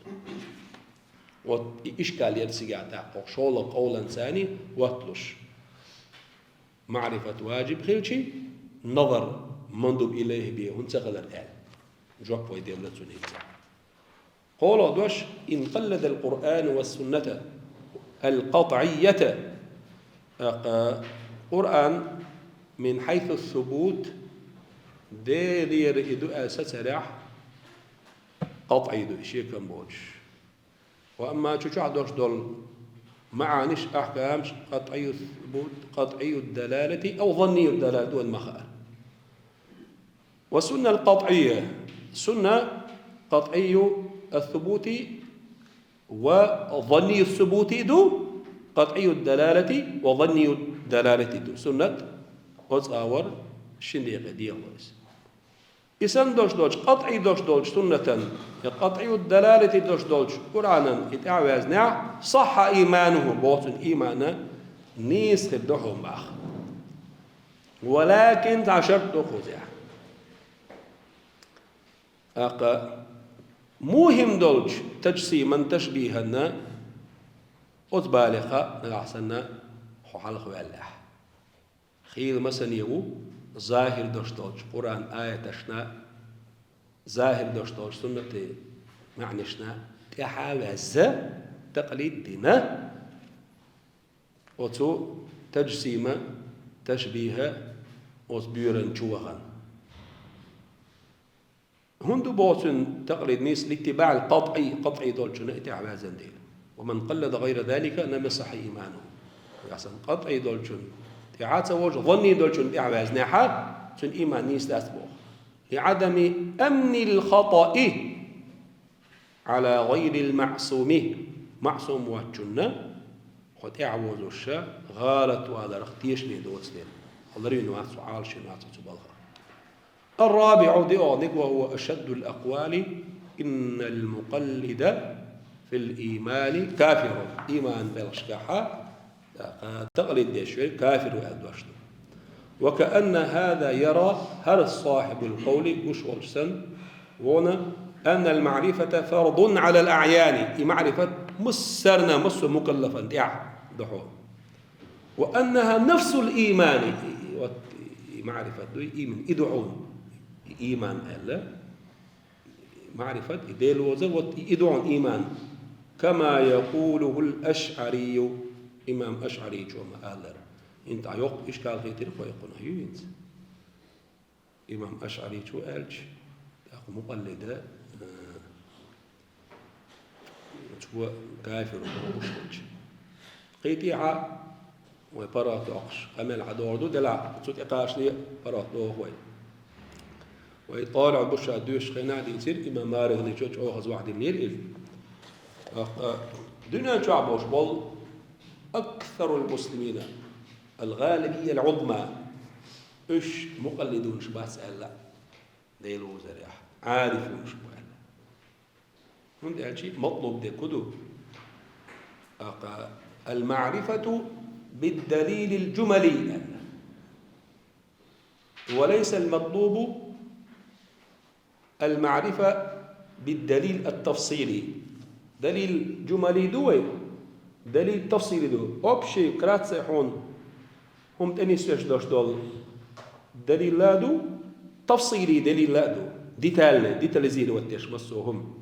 A: وإشكال يرسيقع تحقق شولا قولا ثاني واتلش معرفة واجب خيرشي نظر مندوب إليه بيه هنسخل الآن جواب ويدي لتسون هيتسا قولوا دوش إن قلد القرآن والسنة القطعية قرآن من حيث الثبوت دير إدو أسسرح قطعي دو إشي كم بوش وأما تشوع دوش دول معانيش أحكام قطعي الثبوت قطعي الدلالة أو ظني الدلالة والمخال والسنة القطعية سنة قطعي الثبوت وظني الثبوت دو قطعي الدلالة وظني الدلالة دو سنة وتصاور شنديق دي الله إسان دوش قطعي دوش سنة قطعي الدلالة دوش قرآنا إتعوازنا صح إيمانه باطن إيمانا نيس خدوحهم باخ ولكن تعشرت خزيع موهم دولج تجسيما تشبيها أتبالغ نلعسنا حلق والله خيل مثلا يو ظاهر دولج قرآن آية تشنا ظاهر دولج سنة معنشنا تحاوز تقليد دينا وتو تجسيما تشبيها وتبيرا جوغا هندو بوتن تقليد نيس لاتباع قطعي دولج نأتي عبازا ديل ومن قلد غير ذلك لم يصح إيمانه يحسن قطعي دولج تعات وجه ظني دولج تعباز نحا تن إيمان نيس لا تبوخ لعدم أمن الخطأ على غير المعصوم معصوم واتشنا خد اعوذ الشا غالت وهذا رختيش لي دوتين حضرين وات سؤال شنات تبالغ. الرابع ديونك وهو أشد الأقوال إن المقلد في الإيمان كافر إيمان بالشكاحة تقلد يشوي كافر وأدوشته. وكأن هذا يرى هل صاحب القول وشولسن ونا أن المعرفة فرض على الأعيان معرفة مسرنا مس مكلفا دحو وأنها نفس الإيمان معرفة إيمان إدعون إيمان ألا معرفة إديل وزوت إدعون إيمان كما يقوله الأشعري إمام أشعري جوما آلر انت عيوق إشكال غيتر ويقول هيوينز إمام أشعري شو قالش أخو مقلدة شو كافر ومشرك قيتيعة وبرات أقش أمل عدور دو دلع صوت إقاش لي برات دو هوي ويطالع بشا دوش خناع دي يصير إمام مارغ دي شوش أوخذ واحد منير إل دنيا شعب وشبال أكثر المسلمين الغالبية العظمى إيش مقلدون شباس ألا ديلو زريح عارفون شبه ألا من ده شيء مطلوب ده كده المعرفة بالدليل الجملي وليس المطلوب المعرفة بالدليل التفصيلي. دليل جملي دوي دليل تفصيلي دو أبشي كرات سيحون هم تنسيش دوش دول دليل لا دو تفصيلي دليل لا دو ديتاليزير واتش مسوهم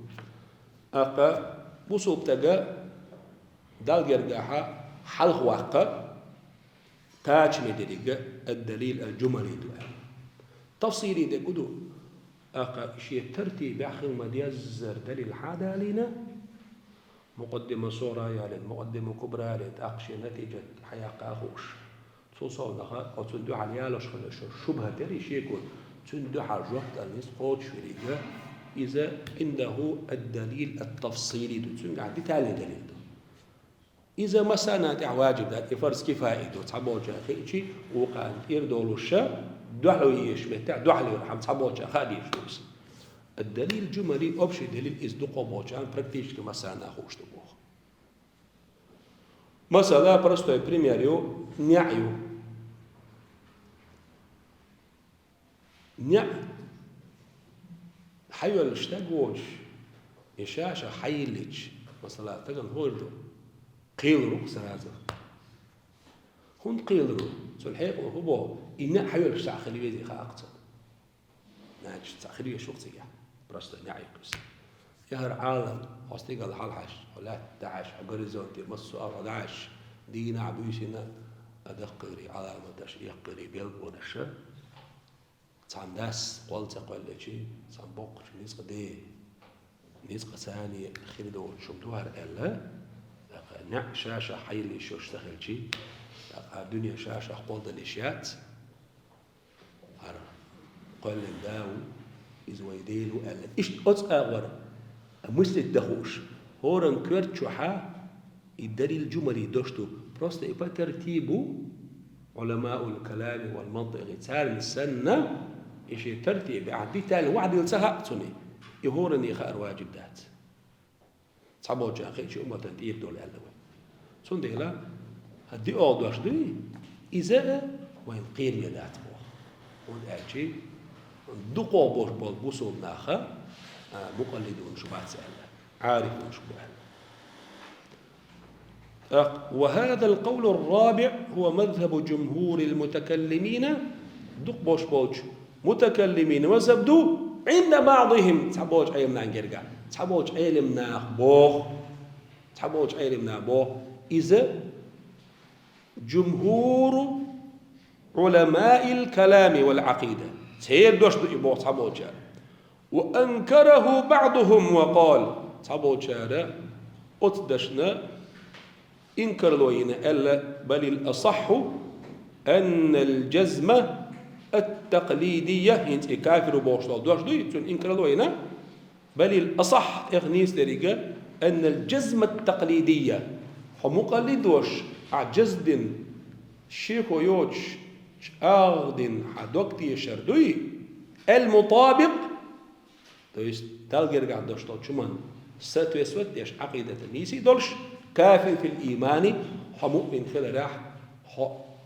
A: أقا بوصوب تجا دال يرجعها حلق واقع تاج مدرجة الدليل الجملي دو تفصيلي ده كده أقا شيء ترتيب آخر ما يزر دليل حدا لنا مقدمة صورة يالد مقدمة كبرى يالد أقشي نتيجة حياة قاخوش تصوصونها أو تندو عليالش خلش شبهة تري شيء يكون تندو حرجوت الناس قوت شريجة إذا عنده الدليل التفصيلي دو تندو عندي تالي دليل دو إذا مثلا واجب ده فرض كفاية دو تعبوجة خيشي وقال يردولو الشا دحلو يشمتع دحلو يرحم تعبوجة خاديش دوس الدليل الجملي أبشي دليل إصدقاء بوجان بركتيش كمثلا أخوش تبوخ مثلا برستو بريميريو نعيو نع حيو الاشتاقوش يشاشة حيلج مثلا تقن هورجو قيلرو سرازة هون قيلرو سلحيق وهو إن حيو الاشتاق خلي بيزي خاقصة ناج تأخير يشوق سيا برستو نعيو كرس يهر عالم أصدق الحلحش ولا داعش غوريزونتي مصو أرادعش دينا عبوشنا أدقري على مدش يقري بيلبون الشر تانداس قلت قل شيء سامبوق نيس قدي نيس قساني خير دول شمتوها إلا نع شاشة حيلي شو اشتغل شيء الدنيا شاشة قلت الإشيات قل داو إزويديلو ألا إيش أتصغر مسلم دخوش هورن كرت شحا الدليل الجملي دوشتو بروست إبا ترتيبه علماء الكلام والمنطق تال السنة إيش ترتيب عدي تال وعد يلسها تسمي يهورن يخار واجب دات صعبوا جاخي شو أمة ترتيب دول ألوي سون ديلا هدي أوضوش دي إذا وين قير يدات بوخ ون أجي دقوا بوش بالبوسو ناخا مقلدون شو بعد سأله عارفون شو بعد وهذا القول الرابع هو مذهب جمهور المتكلمين دق بوش بوش متكلمين وزبدو عند بعضهم تحبوش علمنا نرجع تحبوش علمنا بوخ تحبوش علمنا بوخ إذا جمهور علماء الكلام والعقيدة سير دوش دو يبوخ تحبوش وأنكره بعضهم وقال تحبوش أتدشنا إنكر لوين ألا بل الأصح أن الجزم التقليدية هنت كافر وبوشتال دوش دوي تون إنكرلوينا بل الأصح إغنيس درجة أن الجزمة التقليدية مقلدوش عجزد شيخو يوش أغدن حدوكتي شردوي المطابق تويست تلقى قاعد دوشتال شمان ستو يسود يش عقيدة النيسي دولش كافر في الإيمان مؤمن خلا راح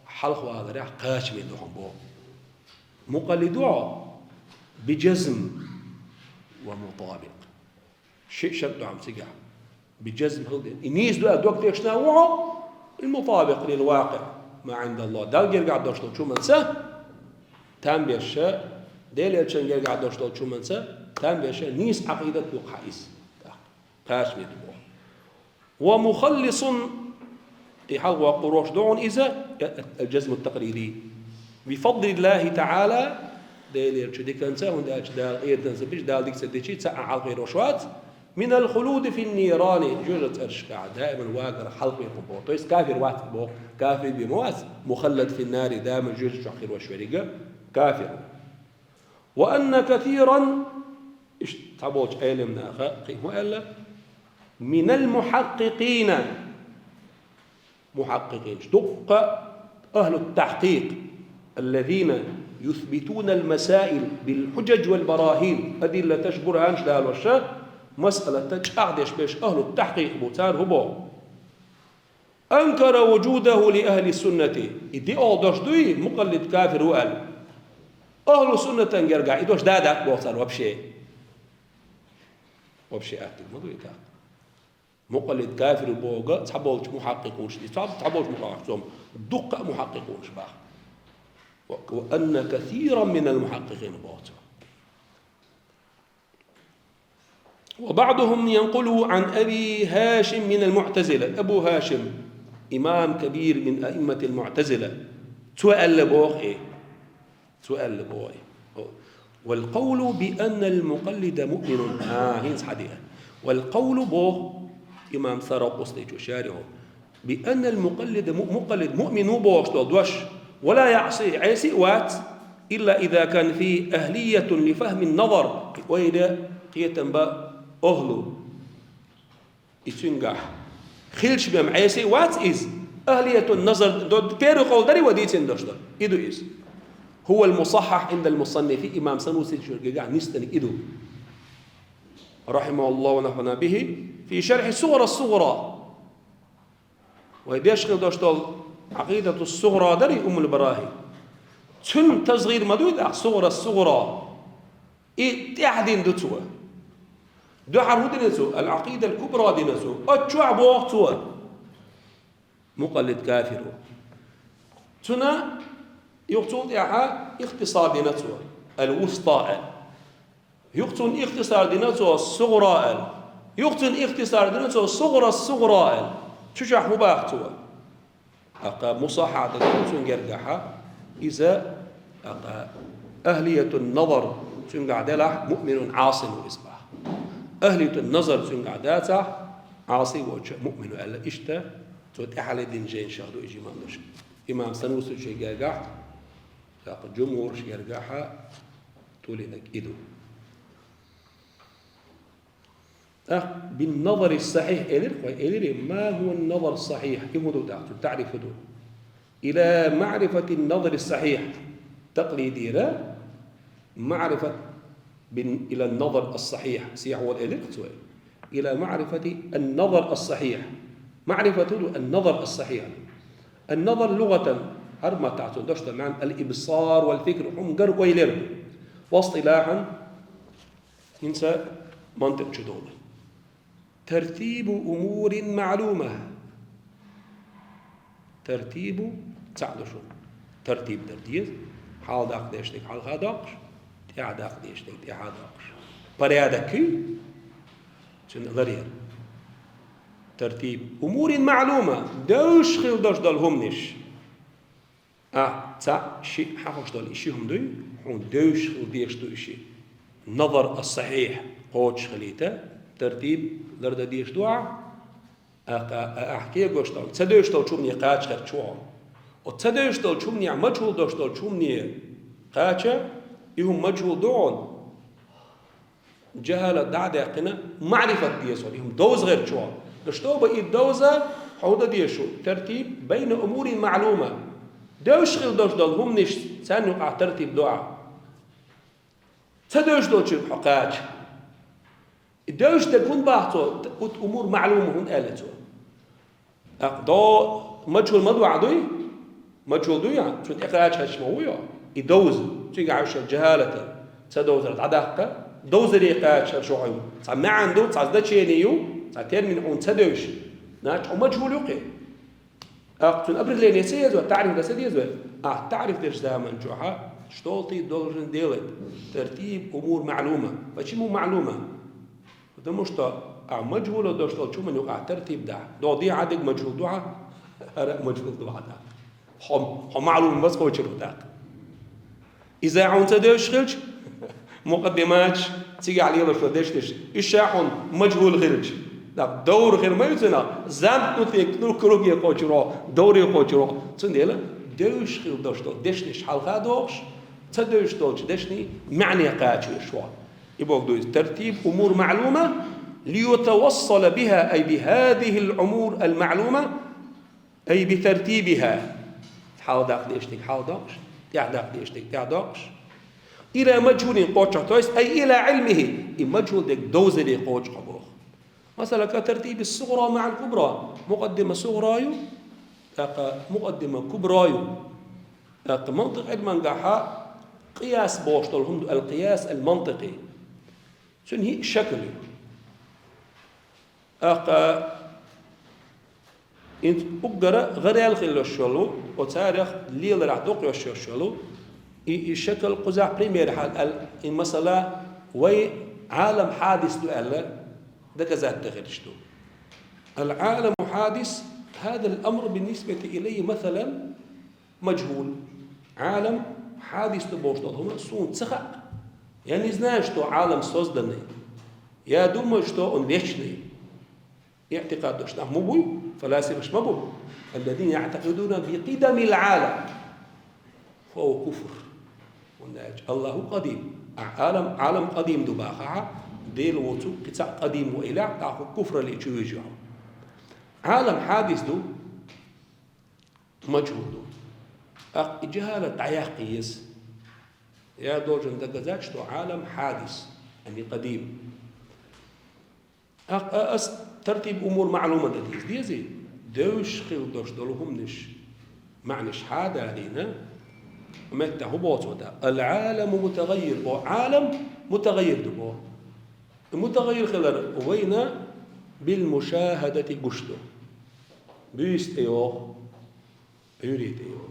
A: حلق هذا راح قاش من دوهم بو مقلدوه بجزم ومطابق شيء شد عم سجع بجزم هذا النيس دوك تشناوعه المطابق للواقع ما عند الله دال قاعد دوشتال شو منسى تام بيش ديل يلشن قاعد دوشتال شو منسى تام بيش نيس عقيدة وقحيس قاش من دوه ومخلص يحلق وقروش دون إذا الجزم التقليدي بفضل الله تعالى ديل شدي كنسا ونداش دال غير تنسبش دال ديك سديشي تسعى على غير وشوات من الخلود في النيران جوجة أرشكع دائما واقر حلق يقبو تويس كافر وات بو كافر بموات مخلد في النار دائما جوجة شخير وشوريقة كافر وأن كثيرا تعبوش علمنا قيمه ألا من المحققين محققين دق أهل التحقيق الذين يثبتون المسائل بالحجج والبراهين أدلة تشبر عنش دال والشاء مسألة تجعدش بيش أهل التحقيق بوتار هبو أنكر وجوده لأهل السنة إدي أعدش دوي مقلد كافر وقال أهل السنة يرجع إدوش دادك بوتار وبشي أكتب ما دوي كافر مقلد كافر بوغا تحبولش محققونش تحبولش محققون دق محققونش باه وأن كثيرا من المحققين باطل وبعضهم ينقل عن أبي هاشم من المعتزلة أبو هاشم إمام كبير من أئمة المعتزلة سؤال بوغ والقول بأن المقلد مؤمن هينس حديث والقول بوغ إمام ثرى أصليج وشارعه بأن المقلد مؤمن بوغ دوش ولا يعصي عيسي وات إلا إذا كان فيه أهلية لفهم النظر وإذا قيتنبا أهلو يتنجح خلش بهم عيسي وات إز أهلية النظر دود كيرو قول داري وديتين دوشتر إدو إز هو المصحح عند المصنف إمام سنوسي شرقاع نستني إدو رحمه الله ونفعنا به في شرح الصغرى ويديش خل دوشتر عقيدة الصغرى داري أم البراهي تن تصغير مدود الصغرى تحدين دوتوا دو حرود نسو العقيدة الكبرى دي نسو أتشوع بوقتوا مقلد كافر تنا يقتل إعها اختصار دي نسو الوسطى يقتل اختصار دي نسو الصغرى يقتل اختصار دي نسو الصغرى تشوع مباقتوا أقا مصاحة تنسون جرجحها إذا أقا أهلية النظر تنقعدله مؤمن عاص وإصبح أهلية النظر تنقعداته عاصي مؤمن ألا إشتا تتحل الدين جين شهدو إجي مامنش إمام سنوس شي جرجح جمهور شي جرجحها تولي لك إدو بالنظر الصحيح ما هو النظر الصحيح كم تعرف دو إلى معرفة النظر الصحيح تقليدي لا معرفة إلى النظر الصحيح سيح إلى معرفة النظر الصحيح معرفة النظر الصحيح النظر لغة هرما تعتون دوشت معنى الإبصار والفكر هم قرق ويلر واصطلاحا ينسى منطق شدول ترتيب أمور معلومة ترتيب تعدشون ترتيب درديز حال داق ديشتك حال خادقش تعداق ديشتك تعداقش بريادكي شن غرير ترتيب أمور معلومة دوش خيل دوش دالهم نش تا شيء حقوش دال إشي هم دوي هون دوش خيل ديش دو إشي نظر الصحيح قوتش خليته ترتيب لرد ديش دعا أحكي قوشتال تدوشتال شومني قاچ خر چوان و تدوشتال شومني مجهول دوشتال شومني قاتشا إهم مجهول دون جهالة دعدقنا معرفة ديسون إهم دوز غير شو لشتو بقي دوزة حوضة ديشو ترتيب بين أمور معلومة دوش خيل دوش دول هم نش سانو على ترتيب دعاء تدوش دول شو حقاج دوش تكون باحثو أمور معلومة هون قالتو دو مجهول مدوع دوي مجهول دوي يعني شو إقراج هالشموية يدوز تيجي عايش جهالة تدوز العداقة دوز ريقاج هالشوعي صار ما عنده صار ده شيء نيو صار ترمين عون تدوش ناش ومجهول يقي أقتن أبرد لين يسيزوا تعرف ده سيزوا تعرف ليش دائما جوها شتولتي دولرن ديلت ترتيب أمور معلومة فشي مو معلومة ده مش مجهول دوش طول شو من يقع ترتيب ده دو دي عدد مجهول دعاء أرق مجهول دعاء ده هم معلوم بس قوي شنو ده إذا عون تدوش خلش مقدمات تيجي عليه لو فدشتش إيشاحون مجهول غيرش ده دور غير ما يزنا زمت نتيك نور كروجي قوتشرو دوري قوتشرو تنديلا دوش خيل دوش طول دشنش حلقة دوش تدوش طول دشني معني قاتشي شو يبغى دوز ترتيب أمور معلومة ليتوصل بها أي بهذه الأمور المعلومة أي بترتيبها حاول داق ديشتك حاول داقش تعداق ديشتك تعداقش إلى مجهول قوتش أي إلى علمه مجهول ديك دوز دي قوتش قبوخ مثلا كترتيب الصغرى مع الكبرى مقدمة صغرايو مقدمة كبرايو منطق علم نجاحا قياس بوشتل القياس المنطقي شنو هي الشكل انت اقرا غير الخيل الشلو وتاريخ ليل راح دوق الشلو الشكل قزع بريمير حال المساله وي عالم حادث دؤل ده كذا تغيرشتو العالم حادث هذا الامر بالنسبه الي مثلا مجهول عالم حادث بوشتل هم سون تسخق يعني زناشتو عالم صوصدني يا دومشتو انليشني اعتقاد دوشنا مبوي فلاسفة مش مبوي الذين يعتقدون بقدم العالم فهو كفر وناج الله قديم عالم قديم دباخة ديل وتو قطع قديم وإلى تاخو كفر اللي تشويجه عالم حادث دو مجهول دو جهالة عياقيس يا دوجن دقزاتش تو عالم حادث يعني قديم ترتيب أمور معلومة دي زي دوش خيل دوش دولهم نش معنش حادا علينا متى هبوط ودا العالم متغير بو عالم متغير دبو المتغير خلال وينا بالمشاهدة قشتو بيست ايوه يريد ايوه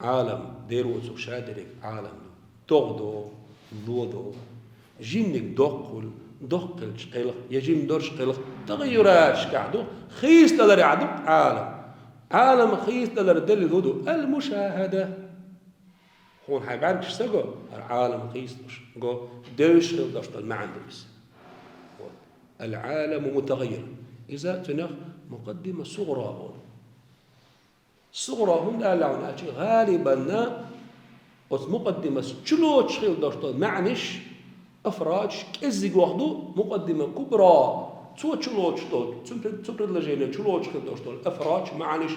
A: عالم ديروزو شادرك عالم تغدو ضودو جينك دقل شقيلخ يجيم دور شقيلخ تغيرات شكعدو خيس تدري عدو عالم خيس تدري دل ذودو المشاهدة هون حيبان كشتغو العالم خيس جو دوش دشتل ما عنده بس العالم متغير إذا تنخ مقدمة صغرى هون صغرى هم لا غالبا مقدمة شلو تشخيل دشتل معنش أفراج كزيج وحده مقدمة كبرى تو شلو تشتل تبرد لجينا شلو تشخيل دشتل أفراج معنش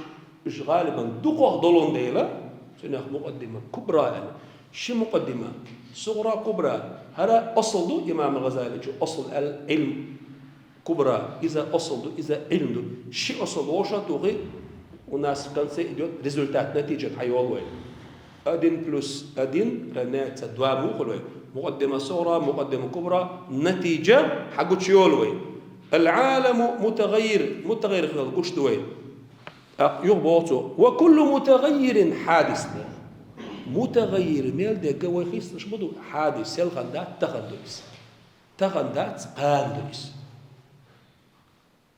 A: إيش غالبا دقة ضلون ديلا تنخ مقدمة كبرى يعني شو مقدمة صغرى كبرى هذا أصل دو إمام الغزالي شو أصل العلم كبرى إذا أصل دو إذا علم دو شو أصل وشة توغي والناس كان سيديوت ريزولتات نتيجة حيوان أدين بلس أدين رنات دوامو خلوي مقدمة صغرى مقدمة كبرى نتيجة حقو تشيولوي العالم متغير خلال قشتوي يغبطو وكل متغير حادث متغير ميل ده قوي خيس نشبدو حادث سيل خندات تخندات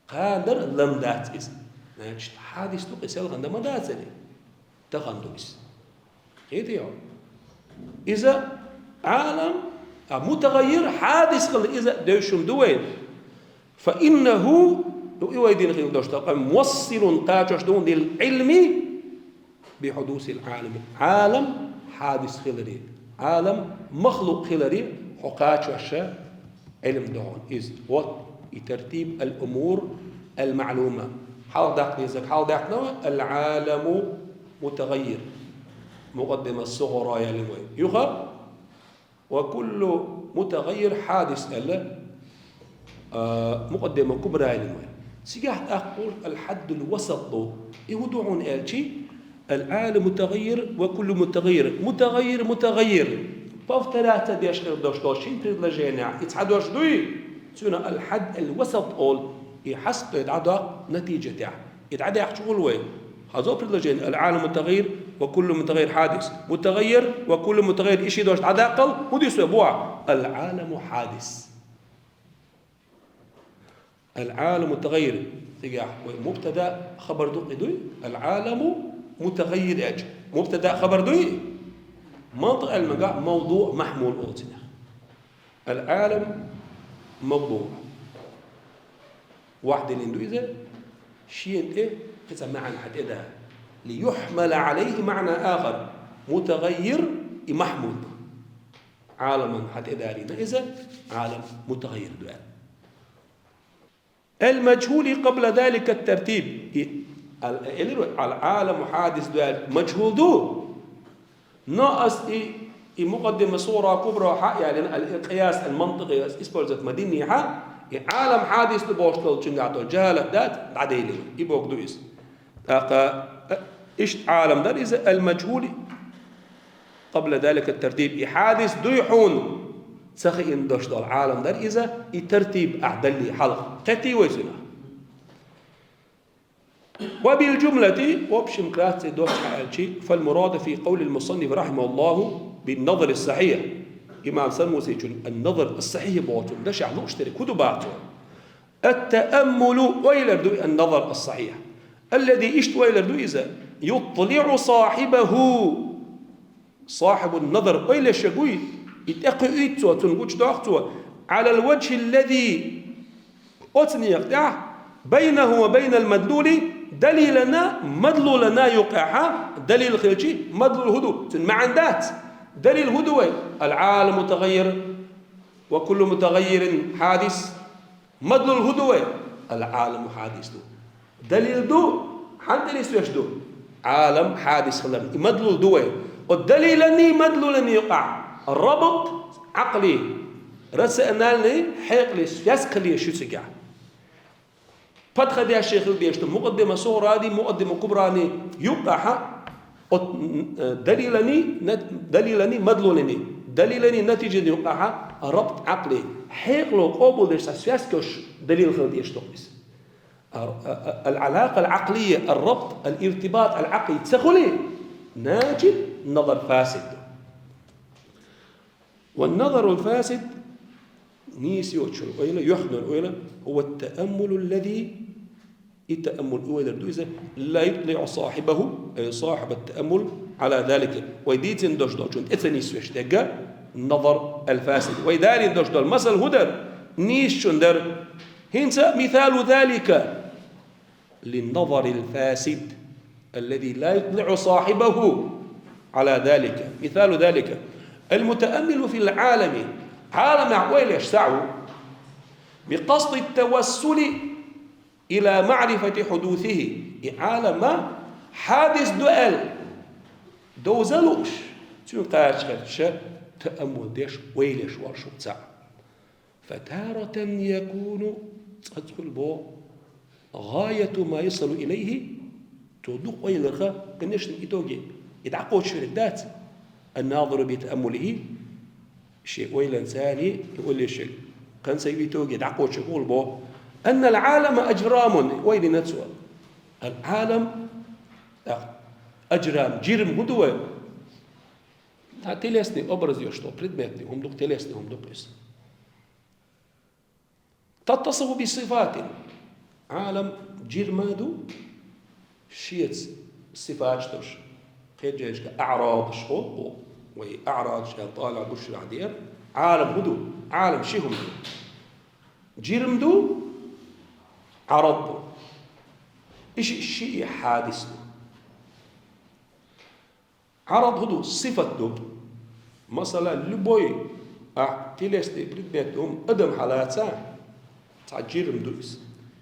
A: قادر لمدات إس نجد حادث تو سيل خندا ما داتني تخندوس إيه إذا عالم متغير حادث خل إذا دوشم دوين فإنه يويدين خير دوش موصل قاتش دون للعلم بحدوث العالم عالم حادث خلري عالم مخلوق خلري حقاش وشا علم دعون إذ ترتيب الأمور المعلومة حال داقنا العالم متغير مقدمة الصغرى يا لموي يخر وكل متغير حادث ألا مقدمة كبرى يا لموي سيجاح أقول الحد الوسط يهدعون ألشي العالم متغير وكل متغير فافتراتا بيشغل دوشين تريد لجينا يتحدوش دوي سونا الحد الوسط أول يحسب يتعدى نتيجة تاع يتعدى شغل وين هذا تريد لجينا العالم متغير وكل متغير حادث متغير وكل متغير إشي دوش تعدى أقل ودي سبوع العالم حادث العالم متغير تجاه مبتدا خبر دوي العالم متغير أجل مبتدا خبر دوي منطق المقع موضوع محمول أوتنا العالم موضوع واحد الإندويزة شيء إيه قسم معنى حد إذا ليحمل عليه معنى آخر متغير محمول عالما حد إداري إذا عالم متغير دوال المجهول قبل ذلك الترتيب العالم حادث دوال مجهول دو ناقص مقدمة صورة كبرى يعني القياس المنطقي اسبوزت مديني عالم حادث لبوشتل جنجاتو جهالة ذات عديلي يبوك دويس إيش عالم ده إذا المجهول قبل ذلك الترتيب حادث دويحون سخي إن دوش دول عالم ده إذا الترتيب أعدلي حلق تتي ويسنا وبالجملة وبشم كرات دوش حالشي فالمراد في قول المصنف رحمه الله بالنظر الصحيح إمام سلموسي النظر الصحيح بوتون ده شعب اشترك كتباته التأمل ويلردو النظر الصحيح الذي اشت ويلردو إذا يطلع صاحبه صاحب النظر ويل شقوي يتقيتوا تنقوش داختوا على الوجه الذي أتني يقطع بينه وبين المدلول دليلنا مدلولنا يقع دليل خلشي مدلول الهدو معندات دليل هدوء العالم متغير وكل متغير حادث مدلول الهدوء العالم حادث دو دليل دو حد ليس دو عالم حادث خلنا مدلول دوي والدليلني مدلولني يقع الربط عقلي رسأنالني حيقلي يسقلي شو سجع فتخ دي الشيخ ديشتم مقدمة صغرى دي مقدمة كبرى يقع دليلني مدلولني دليلني نتيجة يقع ربط عقلي حيقلو قبول ديش سياسكش دليل خل ديش تقيس العلاقة العقلية الربط الارتباط العقلي تسخلي ناجد نظر فاسد والنظر الفاسد نيس يوتشر ويلا يحضر ويلا هو التأمل الذي التأمل ويلا لا يطلع صاحبه أي صاحب التأمل على ذلك ويديت ندوش دوشون إثني سويش تجا النظر الفاسد ويداري ندوش دول مثل هدر نيس شندر هنسا مثال ذلك للنظر الفاسد الذي لا يطلع صاحبه على ذلك مثال ذلك المتأمل في العالم عالم عويل يشسعه بقصد التوسل إلى معرفة حدوثه عالم حادث دؤل دوزلوش تنقاش خدش تأمل ديش ويلش ورشو تسع فتارة يكون تدخل بو غاية ما يصل إليه تودوق ويلرخا كنشن إتوجي يدعقوش في الذات الناظر بتأمله شيء ويلا ثاني يقول لي شيء كان سيبيتوجي يدعقوش يقول بو أن العالم أجرام ويلي نتسوى العالم أجرام جرم هدوة تلسني أبرز يشتو بريدمتني هم دوك تلسني هم دوك اسم تتصف بصفات عالم جرمادو شيت صفات شتوش خير جيش أعراض شو وهي أعراض طالع بشر عدير عالم هدو عالم شيهم جرم دو عرض إيش شيء حادث عرض هدو صفة دو مثلا لبوي تيلستي بريدنتهم أدم حالات تعجير مدوس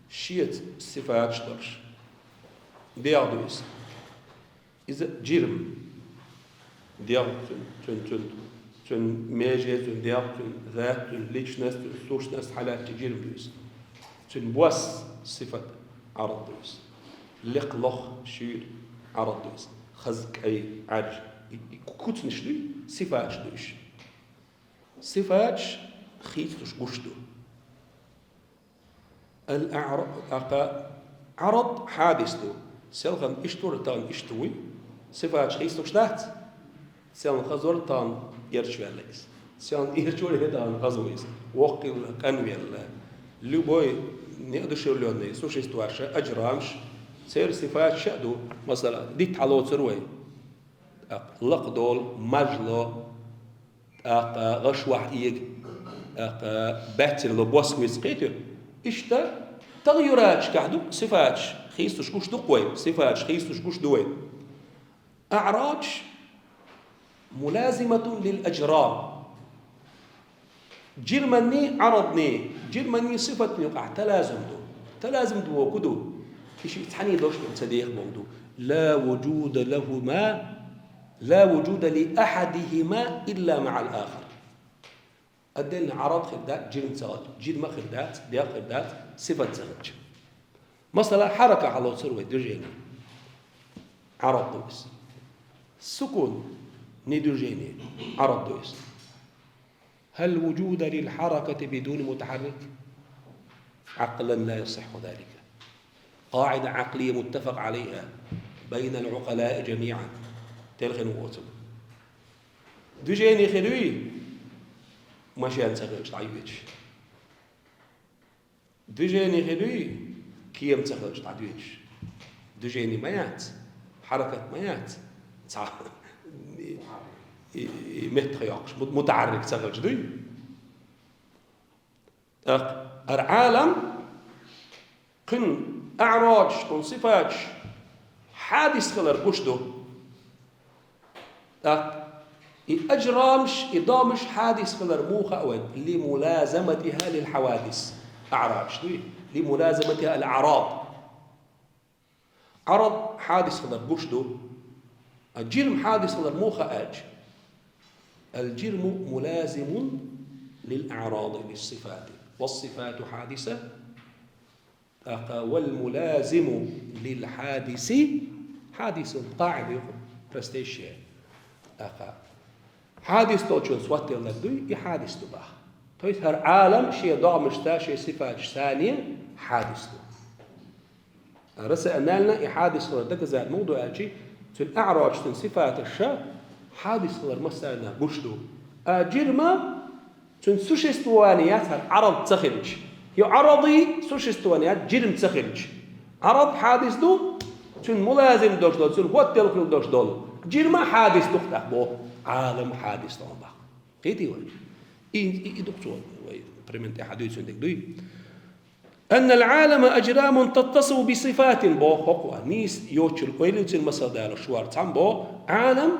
A: شيت صفات شطرش دياردوس إذا جيرم ديار تن ميجي تن ديار تن ذات تن ليشنس تن سوشنس حالات جيرم دوس تن بوس صفة عرض دوس لق شير عرض دوس خزك أي عرج كوت نشلي صفات دوش صفات خيتش قشتو عرض حادث دو سيلغن اشتور تان اشتوي صفات خيستو شتات سيلغن خزور تان يرشواليس سيلغن يرشوالي تان غزويس وقل كانويل لبوي نقدر شغلوني سوش استواشا أجرامش سير صفات شأدو مثلا ديت على تروي لقدول مجلو غشوح إيج باتر لبوسكويس قيتو إشتا تغيرات كحدو صفات خيستوش كوش دقوي صفات خيستوش كوش دوي أعراج ملازمة للأجرام جرمني عرضني جرمني صفة يقع تلازم دو كدو إيش تحني دوش صديق موضوع لا وجود لأحدهما إلا مع الآخر أدين عرض خدات جرم سغل جرم خدات ديال خدات صفة سغل مثلا حركة على صروة درجيني عرض دوس سكون ندرجيني عرض دوس هل وجود للحركة بدون متحرك؟ عقلا لا يصح ذلك قاعدة عقلية متفق عليها بين العقلاء جميعا تلخن وقتل دجيني خلوي ماشي أنسخلش تعيبش دجيني خلوي كيم تسخلش تعيبش دجيني ميات حركة ميات متخيقش متعرك تسخلش دوي العالم كن أعراج كن صفات حادث خلر قشدو أجرامش إضامش حادث خلر موخة أود لملازمتها للحوادث أعراج لملازمتها الأعراض عرض حادث خلر قشدو الجرم حادث خلر موخة أج الجرم ملازم للأعراض للصفات والصفات حادثة والملازم للحادث حادث قاعدة فاستيشيا حادث توجن سواتي لدوي حادث تباه تويت هر عالم شيء ضع مشتاشي صفات ثانية حادث رسا أنالنا حادث لدك زي الموضوع أجي الأعراج تن صفات الشاء حادث لر مسألة بشدو جرما تن سوش استوانيات هر عرض تخرج هي عرضي سوش استوانيات جرم تخرج عرض حادث دو تن ملازم دوش دول تن هو التلقل دوش دول جرما حادث دختك بو عالم حادث طبعا قيتي وين إيه دكتور بريمنت حديث عندك دوي أن العالم أجرام تتصف بصفات بو خقوة نيس يوتشل ويلوت المصادر شوار تام بو عالم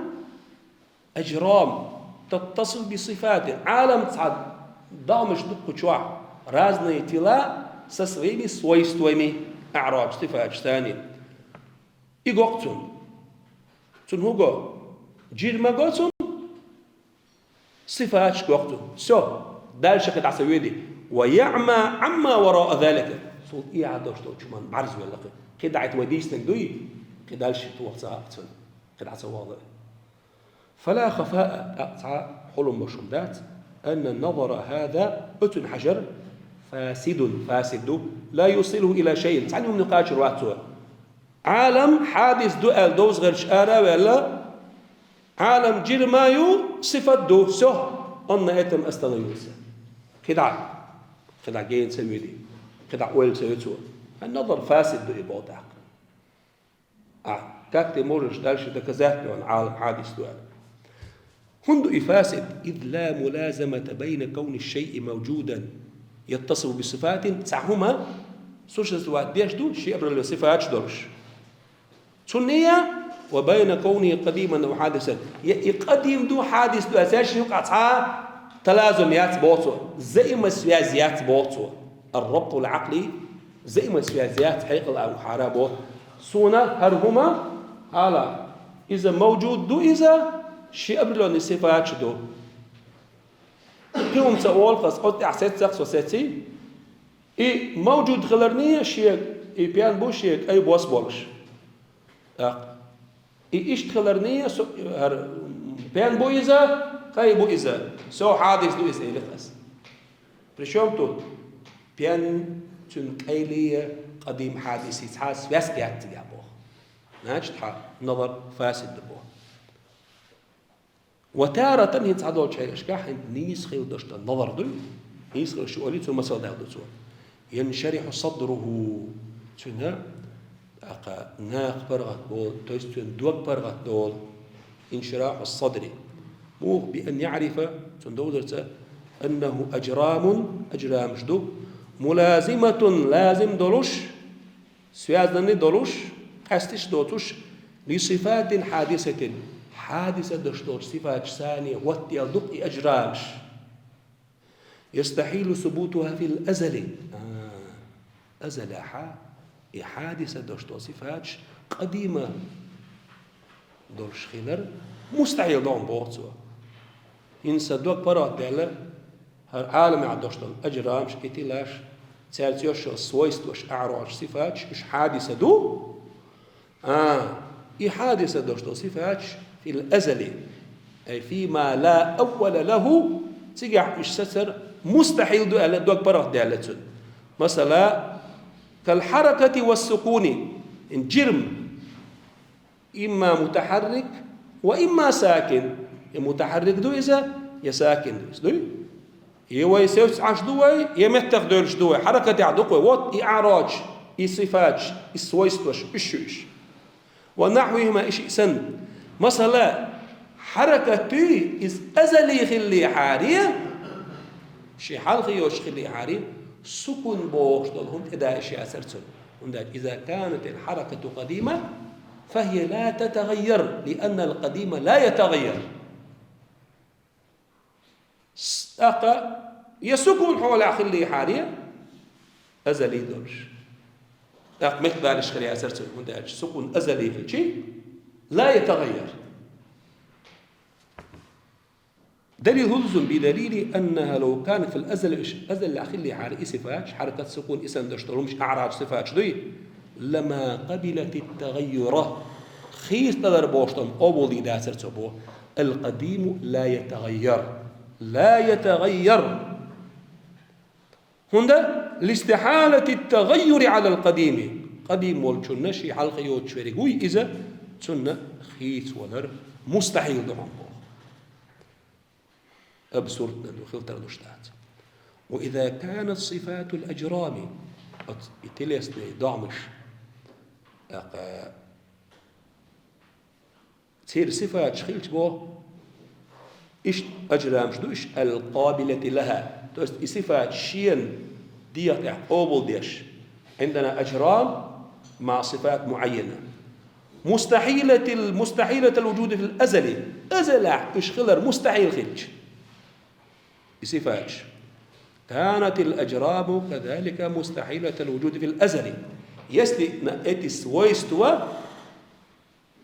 A: أجرام تتصف بصفات عالم تصعد دامش دق شوع رازنا يتلا سسويمي سويستويمي أعراج صفات ثانية إيقوقتون تون هوغو جيرما قوتون صفات شقوقتون دال شقد عسويدي ويعمى عما وراء ذلك صوت إيه عدوش تو شمان بعرز ولا كده عت وديس نقدوي كده الشيء توقف ساعتين كده عسواضع فلا خفاء حلم مشمدات أن النظر هذا أتن حجر فاسد لا يوصله إلى شيء تعنيهم نقاش رواتوا عالم حادث دؤل دوز غير شارع ولا عالم جرمايو صفة دو أن أتم أستنيوسا كده جين سميدي كده أول سويتوا النظر فاسد دو إبادة كاكتي مورش دالش تكزات عن عالم حادث دؤل هندو فاسد إذ لا ملازمة بين كون الشيء موجودا يتصف بصفات تسعهما سوش سوات ديش دو شيء أبرا الصفات دورش سنية وبين كونه قديما أو حادثا. قديم دو حادث دو أساس يقع تلازميات بوتو زي ما سيازيات بوتو الربط العقلي زي ما سيازيات حقل أو حرابو سونا هرهما على إذا موجود دو إذا شيء قبل الصفات دو كيوم تقول قصقت أحسن شخص وساتي موجود خلرني شيء بيان بو شيء أي بوس بولش إيش خلرني بيان بو إذا خاي بو إذا سو حادث دو إذا لقص بريشوم تو بيان تون كيلية قديم حادث يتحاس فاسكيات تجابوه ناجت نظر فاسد بوه وتارة يتصعدوا شيء أشكاح نيس خيل دشت النظر دل نيس خيل شو قلت ثم صدق دسوا ينشرح صدره شنها ناق برغت دول توستن دوق برغت دول انشراح الصدر مو بأن يعرف تندوزرت أنه أجرام شدو ملازمة لازم دولوش سيازني دولوش حستش دوتوش لصفات حادثة دشتور صفات ثانية واتي الدق أجرامش يستحيل ثبوتها في الأزل أزل حادثة دشتور صفات قديمة دولش خيلر مستحيل دون بورتو إنسا دوك برات ديلا هر عالم عدوشتون أجرامش إتلاش تالتيوش سويستوش أعراش صفات إش حادثة دو حادثة دشتور صفات في الأزل أي فيما لا أول له تجح مش ستر مستحيل دوك برات ديالتون مثلا كالحركة والسكون إن جرم إما متحرك وإما ساكن المتحرك دو إذا يساكن دو يوي سوس عش دوي يمتخ دولش دوي حركة عدوي وات إعراج صفات السويستوش إيش ونحوهما إيش سن مثلا حركتي إذ أزلي خلي حارية شي حلقي يوش خلي حارية سكون بوش دولهم إذا إيش أسرتون إذا كانت الحركة قديمة فهي لا تتغير لأن القديم لا يتغير يسكن حول خلي حاليا أزلي دولش مثل بالش خلي أسرت سكن أزلي في شيء لا يتغير دليل هلزم بدليل أنها لو كانت في أزل خلي حالي صفات حركة سكون اسم دشترمش أعراج صفات دي لما قبلت التغير خيس تدر بوشتم أولي داسر تبو القديم لا يتغير هندا لاستحالة التغير على القديم قديم والجنة شي حلقة يوتشوري إذا تسنة خيس ونر مستحيل دهم أبسورد خلتر دشتات وإذا كانت صفات الأجرام يتليس دعمش تصير صفات شخيلت بو إيش أجرام شدو إيش القابلة لها توست صفات شين ديت أوبل ديش عندنا أجرام مع صفات معينة مستحيلة الوجود في الأزل إيش خلر مستحيل خلج صفات كانت الأجرام كذلك مستحيلة الوجود في الأزل Если эти свойства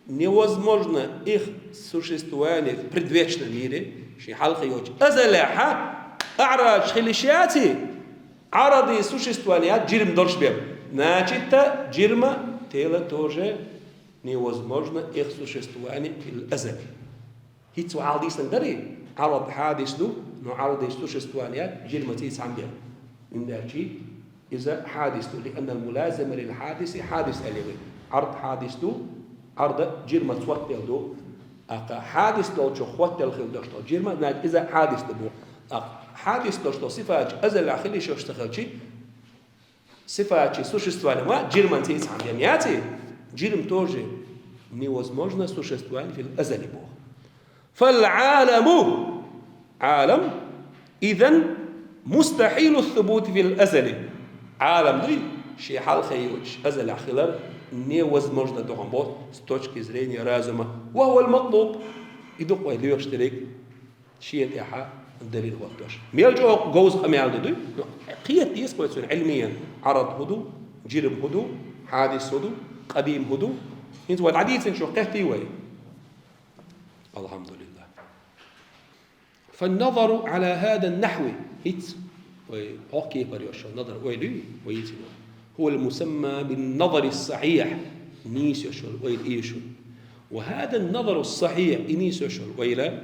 A: невозможно их существование в предвечном мире, شي حلقة يوجد أزلها أعراج خليشياتي عرضي существование جرم دورش بيم значит جرم تيلا тоже невозможно их существование في الأزل هيتسو عالدي سندري عرض حادث دو نعرض существование جرم تيس عم بيم من داشي إذا حادث لأن الملازمة للحادث حادث أليوي عرض حادث عرض جرمة توتل دو حادث دو شو خوتل خل دشتو جرمة إذا حادث دو حادث دشتو صفات أزل أخلي شو اشتغلتي صفات существование ما جرمة تيس عم يمياتي جرم توجه невозможно существование في الأزل بو فالعالم عالم إذن مستحيل الثبوت في الأزل عالم دي شي حال خيوش أزل خلال не возможно догонбот с точки зрения разума. وهو المطلوب يدق ويلي يشترك شيء إحا الدليل هو التوش ميلجو جوز أميال دو قية يسبوع علميا عرض هدو جرم هدو حادث هدو قديم هدو انت والعديد شو قهتي وي الحمد لله. فالنظر على هذا النحو هيت وحكي بريوش النظر ويلي ويتي هو المسمى بالنظر الصحيح نيس يشول ويل إيشول. وهذا النظر الصحيح إنيس يشول ويلا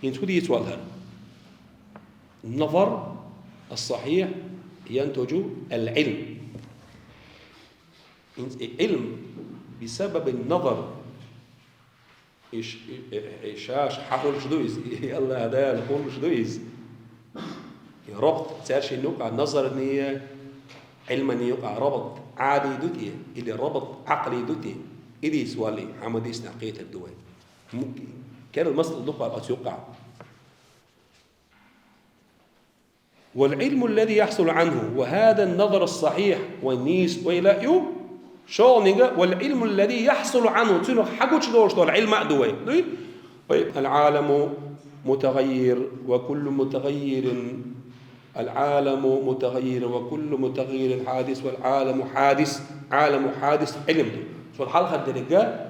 A: ينتودي يتوال هذا النظر الصحيح ينتج العلم. علم بسبب النظر إيشاش حقول شدويز الله هذا نقول شدويز ربط تارشي نوقع نظر نية علما يوقع ربط عادي دوتي اللي ربط عقلي دوتي إذا سوالي حمد يسنعقية الدول كان المصل الدقاء أتوقع. والعلم الذي يحصل عنه وهذا النظر الصحيح والنيس وإلى يوم شونينغا والعلم الذي يحصل عنه تنو حقوش دوش دول علم أدوي العالم متغير وكل متغير العالم متغير وكل متغير حادث والعالم حادث عالم حادث علم فالحلقة الدرجة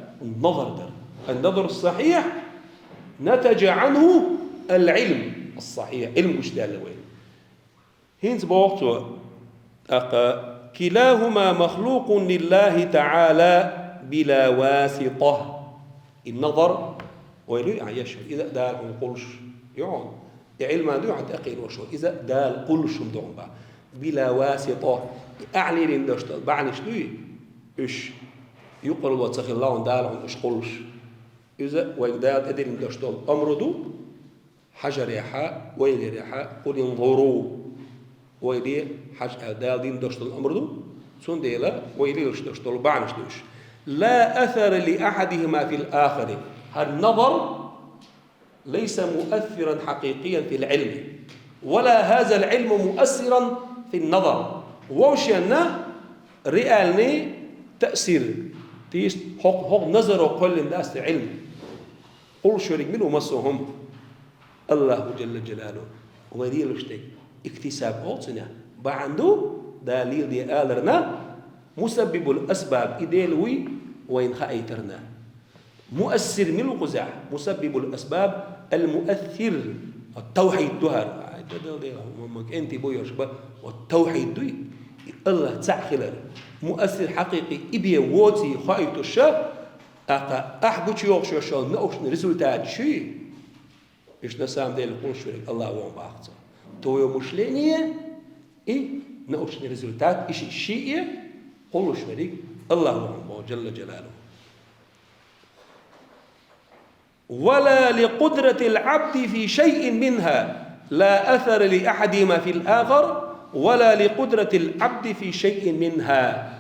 A: النظر الصحيح نتج عنه العلم الصحيح علم مش دالوين هينز بوقتو كلاهما مخلوق لله تعالى بلا واسطة. النظر ويلي عيشها إذا دال قلش يعون علم دو عند أقيل وشو إذا دال قلش مدعون با بلا واسطة أعني لندشت بعنش دوي إيش يقرل وتسخي الله عن دال عن إيش قلش إذا ويدال أدي لندشت أمر دو حجر ريحا ويلي ريحا قل انظروا ويلي حج دال دين دشت الأمر دو سون ديلا ويلي دشت بعنش دوش لا أثر لأحدهما في الآخر. النظر ليس مؤثرا حقيقيا في العلم ولا هذا العلم مؤثرا في النظر ووشينا رئالني تأثير تيست حق نظر وقل الناس العلم قل شريك منه مسهم الله جل جلاله ومدير اشتك اكتساب اوتنا بعنده دليل دي آلرنا مسبب الأسباب إديلوي وين خايترنا مؤثر من القزع مسبب الأسباب المؤثر التوحيد دهر أنت بويا شباب والتوحيد دوي الله تعخلر مؤثر حقيقي إبي ووتي خايت الشاب أحبوش يوخش يشون نأوش ريزولتات شيء إيش نسام ديل قول شريك الله وهم باخته تويو مشلينية إيه نأوش ريزولتات إيش الشيء قول شريك الله وهم جل جلاله. ولا لقدرة العبد في شيء منها لا أثر لأحدهما في الآخر ولا لقدرة العبد في شيء منها.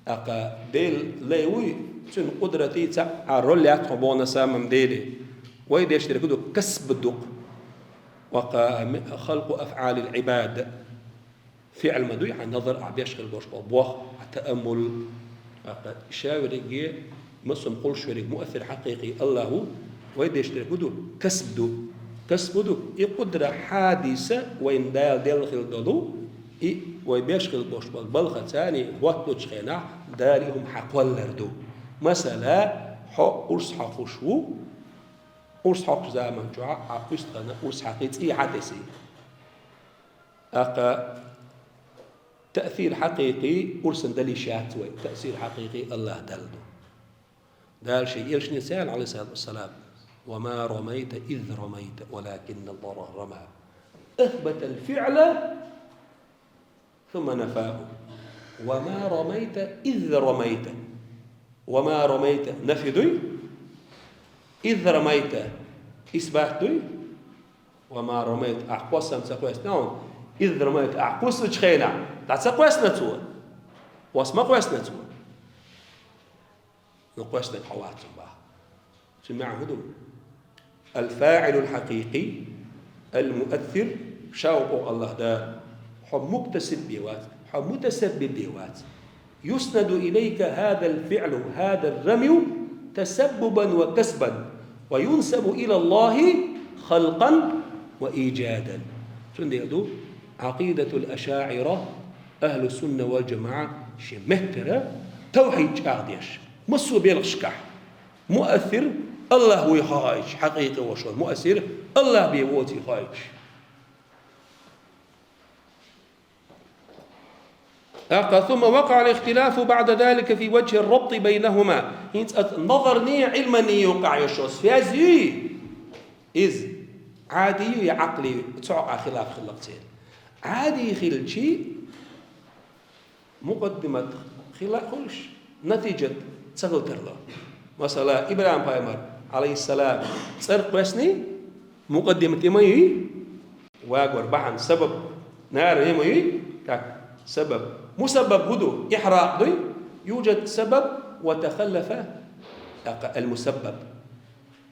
A: أقا ديل ليوي تن قدرتي تاع الرول يقبون سامم ديلي ويد يشتركوا كسب الدق وقا خلق أفعال العباد فعل مدوي عن نظر عبيشغل بوش بوخ التأمل أقا شاور يجي مسلم قول شريك مؤثر حقيقي الله ويد يشتركوا كسب دو قدرة حادثة وين دال خل دلو ويبيشغل بوش بالبلغة ثاني وقت خينا دارهم حق ولردو مثلا حق أرس حق شو أرس حق زمان جوع أرس حقيقي حدثي أقا تأثير حقيقي أرس دلي شاتوي تأثير حقيقي الله دلدو دال شيء يرش نسال عليه الصلاة والسلام وما رميت إذ رميت ولكن الله رمى أثبت الفعل ثم نفاه وما رميت إذ رميت وما رميت نفدي إذ رميت إثباتي وما رميت أحقوسم سقوس نعم إذ رميت أحقوس تشخينا تسقوس نتوه واسمع قوس نتوه نقوس نحواتهم بقى سمع هدوء الفاعل الحقيقي المؤثر شاوق الله ده حب مكتسب بيوات متسبب بيوات يسند إليك هذا الفعل هذا الرمي تسببا وكسبا وينسب إلى الله خلقا وإيجادا. تندي عقيدة الأشاعرة أهل السنة والجماعة شمهترة توحيد شاغديش مصو بيلغشكح مؤثر الله هو خايش حقيقة وشون مؤثر الله بيوتي خايش. ثم وقع الاختلاف بعد ذلك في وجه الربط بينهما. النظر ني علما يوقع يشوس في هذه إذ عادي عقلي تعقع خلاف خلقتين عادي خلشي مقدمة خلاف خلش نتيجة تسغل ترلا مثلا إبراهيم بايمر عليه السلام صرق وسني مقدمة يمي واقور بحن سبب نار يمي سبب مسبب هدو إحراق دي يوجد سبب وتخلف المسبب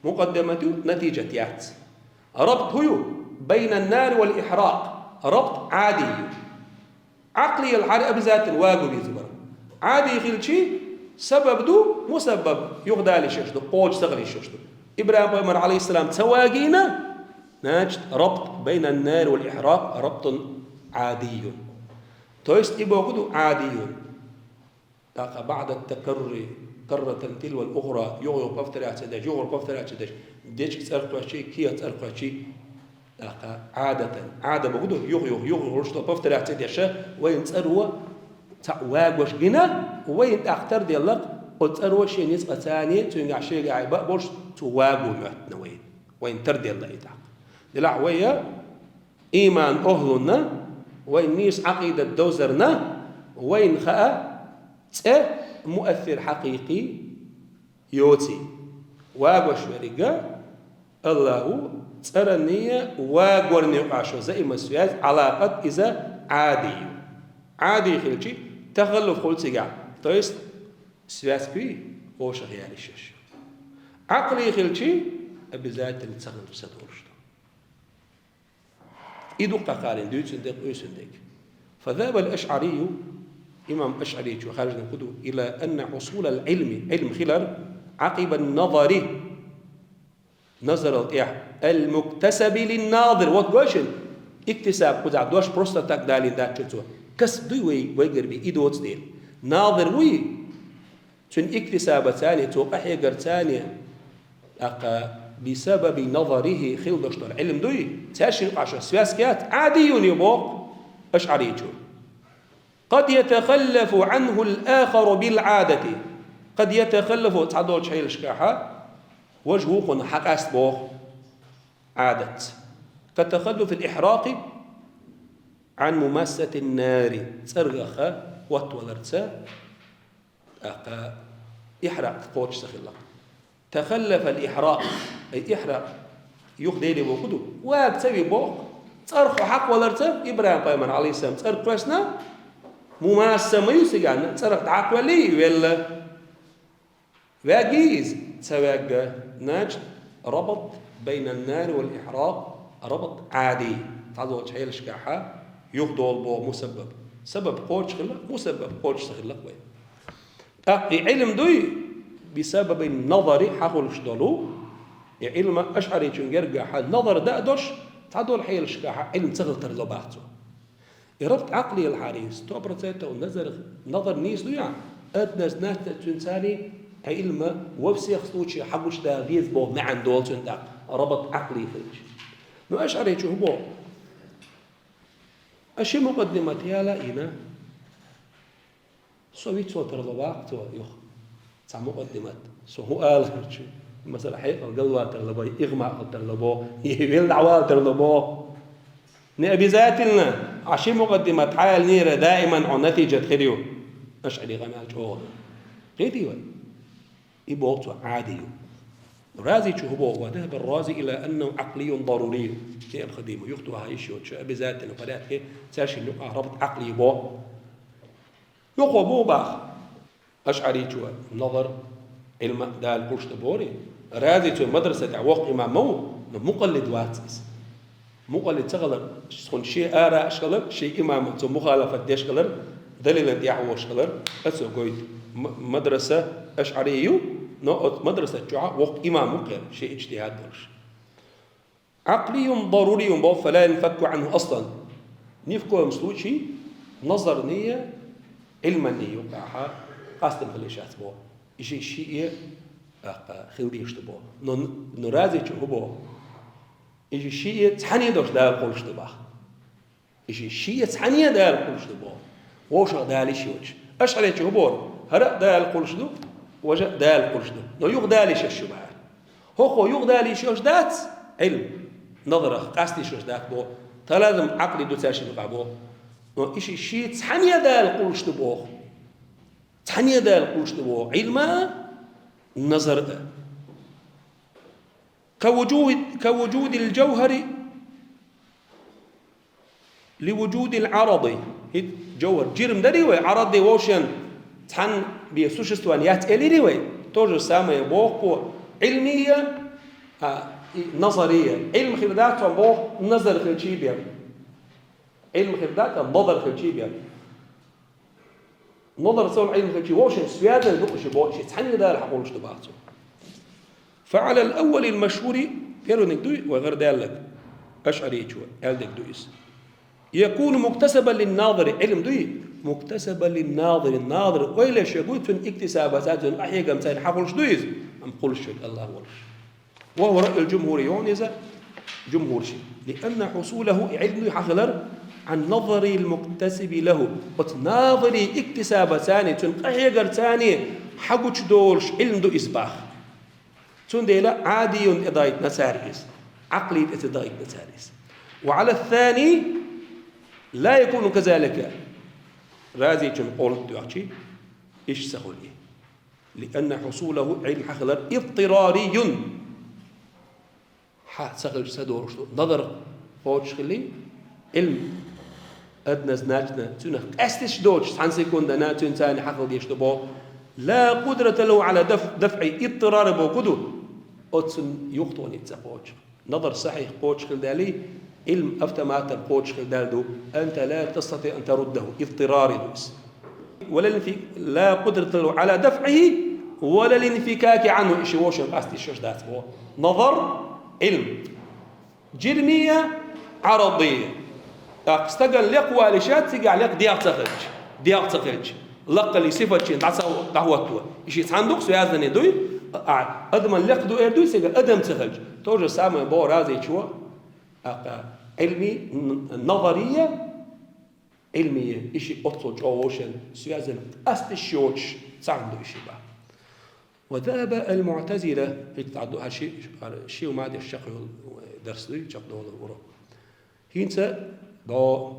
A: مقدمته نتيجة يات ربط هو بين النار والإحراق ربط عادي عقلي الحرق بذات الواقع يزبر عادي خل شيء سبب دو مسبب يغدى لششدو قوج سغلي ششدو إبراهيم عليه السلام تواجينا ناجد ربط بين النار والإحراق ربط عادي تويست إبوكدو عادي بعد التكرر كرة تلو الأخرى يغير بفترة عتدش يغير بفترة عتدش ديش تسرق شيء كي تسرق شيء عادة بقوله يغير رشته بفترة عتدش وين تسروا تعواج وش جنا وين تأختر ديالك قلت تسروا شيء نسبة ثانية تنجع شيء قاعد بقولش تواجه معتنا وين تردي الله يتعب دلعوية إيمان أهلنا وين نيس عقيدة دوزرنا وين خاء مؤثر حقيقي يوتي واغوش ورقة الله ترى النية واغورني وقاشو زي ما سياز علاقة إذا عادي خلشي تخلف خلصي قاع تويست سياز كي وش غيال الشش عقلي خلشي بذات التخلف ستورشتو إدوقا قالين ديو سندق ويسندق فذهب الأشعري إمام أشعري خارجنا كدو إلى أن حصول العلم علم خلال عقب النظر نظر المكتسب للناظر واتقوشن اكتساب كذا عدوش بروستاتاك دالين دات شتوه كسب دوي ويقر بي إدوت ديل ناظر وي تن اكتساب ثانية توقع يقر ثانية بسبب نظره خلدشت العلم دوي تاشن عشر سياسكيات عادي يبوق أشعري قد يتخلف عنه الآخر بالعادة قد يتخلف تعدول شيء الشكاحة وجهه حقاس بوخ عادة كتخلف الإحراق عن مماسة النار ترغخ وتولرتسا إحراق قوتش سخلا تخلف الإحراق أي إحراق يخدي لي بوكدو واكتبي بوخ ترخ حق ولرتسا إبراهيم بايمن عليه السلام ترخ واسنا مماسة ما يسيقان ترخ تعاق ولي ولا واجيز سواق ناجد ربط بين النار والإحراق ربط عادي تعدو شحيل شكاحة يخدو البو مسبب سبب قوتش خلق مسبب قوتش سخلق وين علم دوي بسبب النظر حقول شدلو علم أشعري تنجرجع حال نظر دقدش تعدو الحيل شكاحة علم تغلطر لبعته ربط عقلي الحريص توبرتاته ونظر نظر نيس دويا أدنى ناس تنسالي علم وفسي خصوصي حقوش دا غيث بو معن دول تندا ربط عقلي خلش نو أشعري شو بو أشي مقدمة يالا إنا سويت صوتر لباق تو يخ تاع مقدمات سو هو قال مثلا حي القلوات ترلبو إغماء ترلبو يبيل دعوات ترلبو نبي ذاتنا عشي مقدمة حال نيرة دائما عن نتيجة خليو أشعري غمال جوه غيدي وين يبوغتو عادي رازي شهبو وذهب الرازي إلى أنه عقلي ضروري في الخديم يخطو هاي شيء بذاتنا فلات تاشي نقع ربط عقلي بو يقوى بو باخ أشعري شو النظر علم دال بوشت بوري رازي شو مدرسة وقت إمامو مقلد واتس مقال تغلر شون شيء آراء شغلر شيء إمام تو مخالفة ديش شغلر دليل ديعوه شغلر أسو قويت مدرسة أشعرية نقط مدرسة جوع وقت إمام مقال شيء اجتهاد برش عقلي ضروري فلا ينفك عنه أصلا نفكو مسلوشي نظرنية علمانية وقعها قاستم خليشات بو إشي شيء خلديش تبو نرازي شو بو إشي شيء تحني دوش دار قولش تبا إشي شيء تحني دار قولش تبا وش دالي شيوش أشعري شو بو هرا دال قولش دو وجا دال قولش دو نو يغ دالي الشبهة هو يغ دالي شوش دات علم نظرة قاستي شوش دات بو تلازم عقلي دو تاشي بقى بو نو إشي شيء تحني دال قولش تبو تحني دال قولش تبو علما نظر كوجود الجوهر لوجود العرض جوهر جرم دريوي عرض ووشن تحن بيسوش استوانيات إليريوي توجه سامي بوخ علمية نظرية علم خردات بوخ نظر خلشيبيا علم خردات نظر خلشيبيا نظر سوى علم خلشي ووشن سويادة لبقش بوشي تحن دار حقولش تبعته فعلى الأول المشهور يرونك دوي وغير ذلك أشعري شو قال دويس يكون مكتسبا للناظر علم دوي مكتسبا للناظر الناظر وإلا شقوت اكتسابات أحيا قمتين حقولش دويس أم قولش الله ولش وهو رأي الجمهوريون إذا جمهور شيء لأن حصوله علم حخلر عن نظري المكتسب له وتناظري اكتسابتان تنقحي قرتاني حقوش دولش علم دو إسباخ تنديلا عادي إضاية نساريس عقلي إضاية نساريس وعلى الثاني لا يكون كذلك رازي كم قولت دوحشي إيش سخولي لأن حصوله علم حخلر اضطراري سخل سدور نظر فوتش خلي علم أدنى زناتنا تنخ أستش دوتش سيكون دنا تنساني حقل ديش دبو لا قدرة له على دفع اضطرار بوكدو أتسن يخطون يتسقوش نظر صحيح قوش خلدالي علم أفتمات قوش خلدالدو أنت لا تستطيع أن ترده اضطرار دوس ولا لا قدرة له على دفعه ولا الانفكاك عنه إشي وش قاستي شوش دات هو نظر علم جرمية عرضية استقل لقوى لشات سيقع لق دياق تخرج لقى لي صفة شيء دعوته إشي عندك سيازني دوي أدم لق دو إردوي سيقع أدم تخرج توجه سامي بو رازي شو علمي نظرية علمية إشي أطلج أوشن سيازن أستشيوش تعندو إشي بقى وذهب المعتزلة هيك تعدو هالشيء وما عاد الشق درس لي شق دول الورا هينسا دو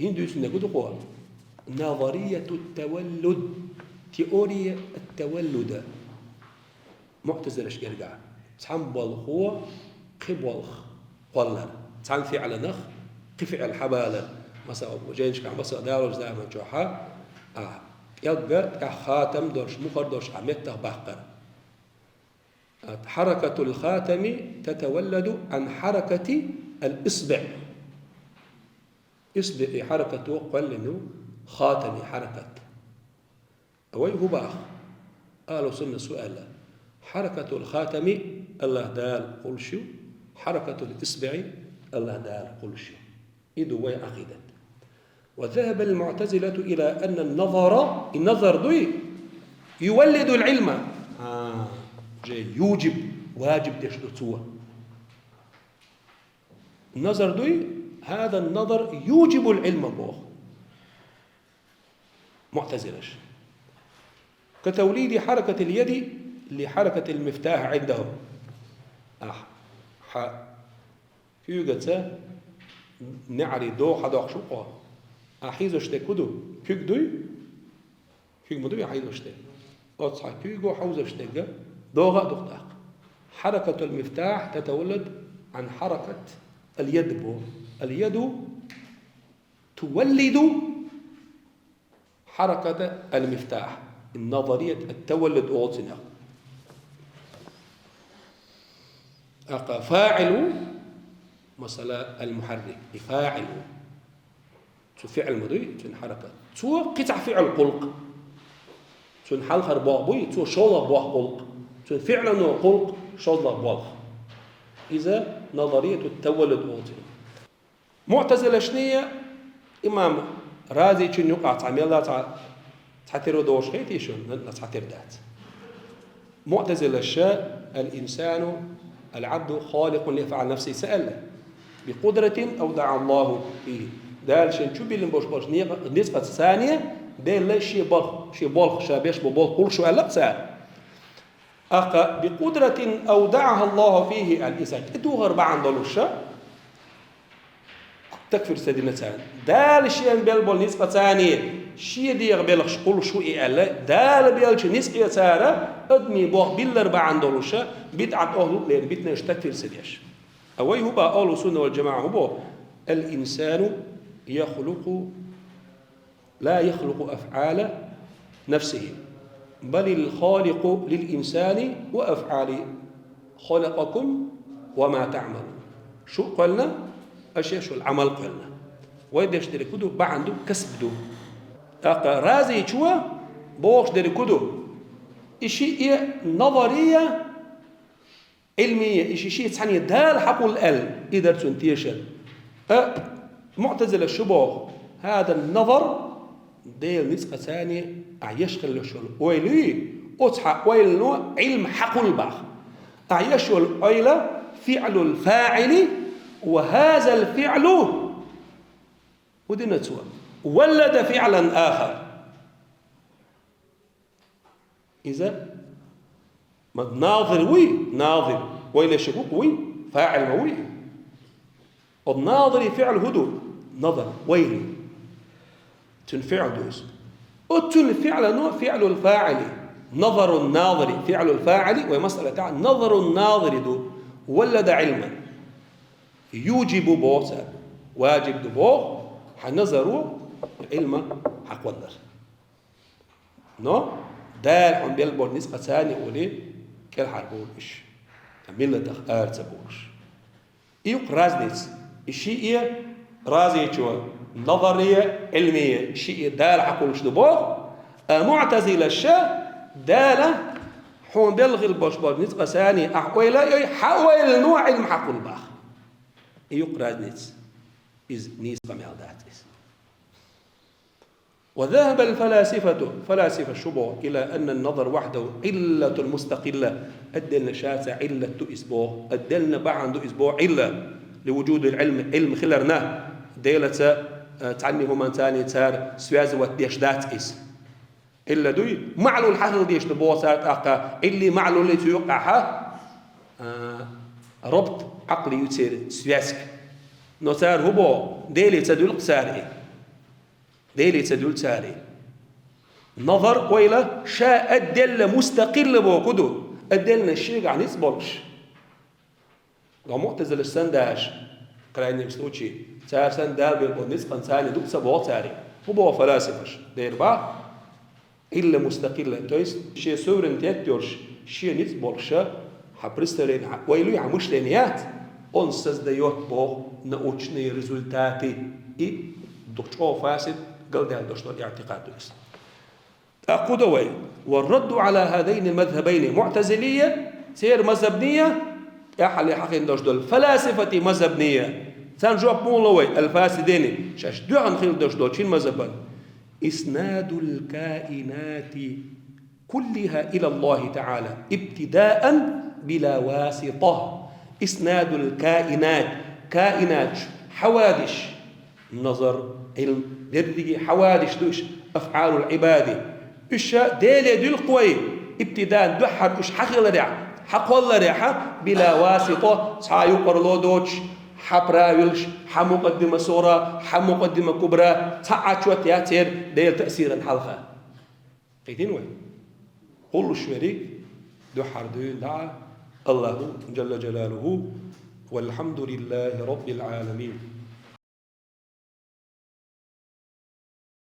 A: هندوس نقول قوة نظرية التولد تيوريا التولد معتزلة ايش يرجع تحمل هو قبلخ قلنا تعال في على نخ قفع الحبالة مثلا وجينش كان مثلا دارج دائما جوحا يبقى خاتم دوش مخر دوش عمته بحقر حركة الخاتم تتولد عن حركة الإصبع إصبع حركته قل إنه خاتم حركة أوي هو باخ قالوا سنة سؤال حركة الخاتم الله دال قل شو حركة الإصبع الله دال قل شو إدو وي عقيدة وذهب المعتزلة إلى أن النظر دوي يولد العلم يوجب واجب تشتوى النظر دوي هذا النظر يوجب العلم بوه معتزلش كتوليد حركة اليد لحركة المفتاح عندهم يوجد نعري دو حدوخ شقه أحيزوشته كدو كيك دوي كيك مدوي أحيزوشته أتصحى كيكو حوزوشته دوغا دقداق حركة المفتاح تتولد عن حركة اليد بو اليد تولد حركة المفتاح النظرية التولد أوتنا فاعل مثلا المحرك فاعل تو فعل مضي تو حركة تو قطع فعل قلق تو حل خرباء بوي تو شغل بوح قلق تو فعل نوع قلق شغل بوح. إذا نظرية التولد أوتي معتزلة شنية إمام رازي تشن يقع تعمل تحتر دوش خيتي شون تحتر دات معتزلة الشاء الإنسان العبد خالق ليفعل نفسه سأل بقدرة أودع الله فيه دال شن شو بيلم boş نسبة ثانية دال شيء بالخ شابيش ببالخ كل شو ألا سأل أقا بقدرة أودعها الله فيه الإنسان إدو غرب عن دلوشة تكفر سدينة ثانية دال شيء بيلبول نسبة ثانية شيء دي يغبلغ كل شو ألا دال بيلش نسبة ثانية أدمي بوه بالأربع عن دلوشة بدعة أهل لين بيتنا تكفر سديش أوي هو بقى أهل السنة والجماعة هو الإنسان لا يخلق أفعال نفسه بل الخالق للإنسان وأفعال خلقكم وما تعملون شو قلنا؟ أشياء شو العمل قلنا وإذا يشتري كدو بعده كسب دو رازي شو بوش داري كدو إشي نظرية علمية إشي تعني دال حقل ال إذا تنتيشر معتزل الشبه هذا النظر ديل نسخة ثانية أعيشغل الشغل ويلي أصحى ويل نوع علم حق الباخ أعيشغل ويل فعل الفاعل وهذا الفعل ودنا سوى ولد فعلا آخر إذا ما ناظر ويل شبوك فاعل موي الناظر فعل هدو نظر ويلي تنفعل دوس الفعل نوع فعل الفاعل نظر الناظر فعل الفاعل ومسألة تعالى نظر الناظر دو ولد علما يوجب بوسا واجب دبو حنظروا علما حق ولد نو دال حن بيلبور نسبة ثانية ولي كل حربول إيش ملة تخار تبورش إيوك رازنيس الشيء رازي شو نظرية علمية شيء دال حقول شدبوغ معتزل الشاء دال حون بلغ البشبار نسبة ثانية أحويلا حويل نوع علم حقول باخ يقرأ نيس إز نسبة مالدات وذهب فلاسفة الشبه إلى أن النظر وحده علة مستقلة أدلنا شاسع علة إسبوع أدلنا بعد إسبوع علة لوجود العلم علم خلرنا ديلة تعني هما تاني تار سواز وديش دات إس إلا دوي معلو الحقل ديش نبوه سارت أقا اللي معلو اللي تيوقعها ربط عقلي يتسير سواسك نصار هبو ديلي تدول قساري ديلي تدول ساري نظر وإلى شاء الدل مستقل بوكدو الدل الشيء عن يسبرش لو معتزل السنداش قرأني بسنوشي سار سندال بيربو نسبا ثاني دوك سبوه ساري هو فلاسفش دير با إلا مستقلة تويس شيء سورن تيتورش شيء نسبرش حبرسترين وإلو يعموش لينيات أنسز ديوت بو نأوشني ريزولتاتي دكتور فاسد قال ده دكتور اعتقاد دوس أقودوي والرد على هذين المذهبين معتزلية سير مذهبنية يحل حقين دول فلاسفة مذهبنية سنجوب مولوي الفاسدين شاش دوغن خير دول شين مذهبا إسناد الكائنات كلها إلى الله تعالى ابتداء بلا واسطة إسناد الكائنات كائنات حوادث نظر علم درجي حوادث دوش أفعال العباد إيش ديل دل قوي ابتداء دحر إيش حقل ريح حقل ريحة بلا واسطة سايو قرلو دوش حبرايلش حمقدمة صورة حمقدمة كبرى ساعة تياتير ديل تأثير الحلقة قيدين وين كل شريك دحر دين دعا الله جل جلاله والحمد لله رب العالمين.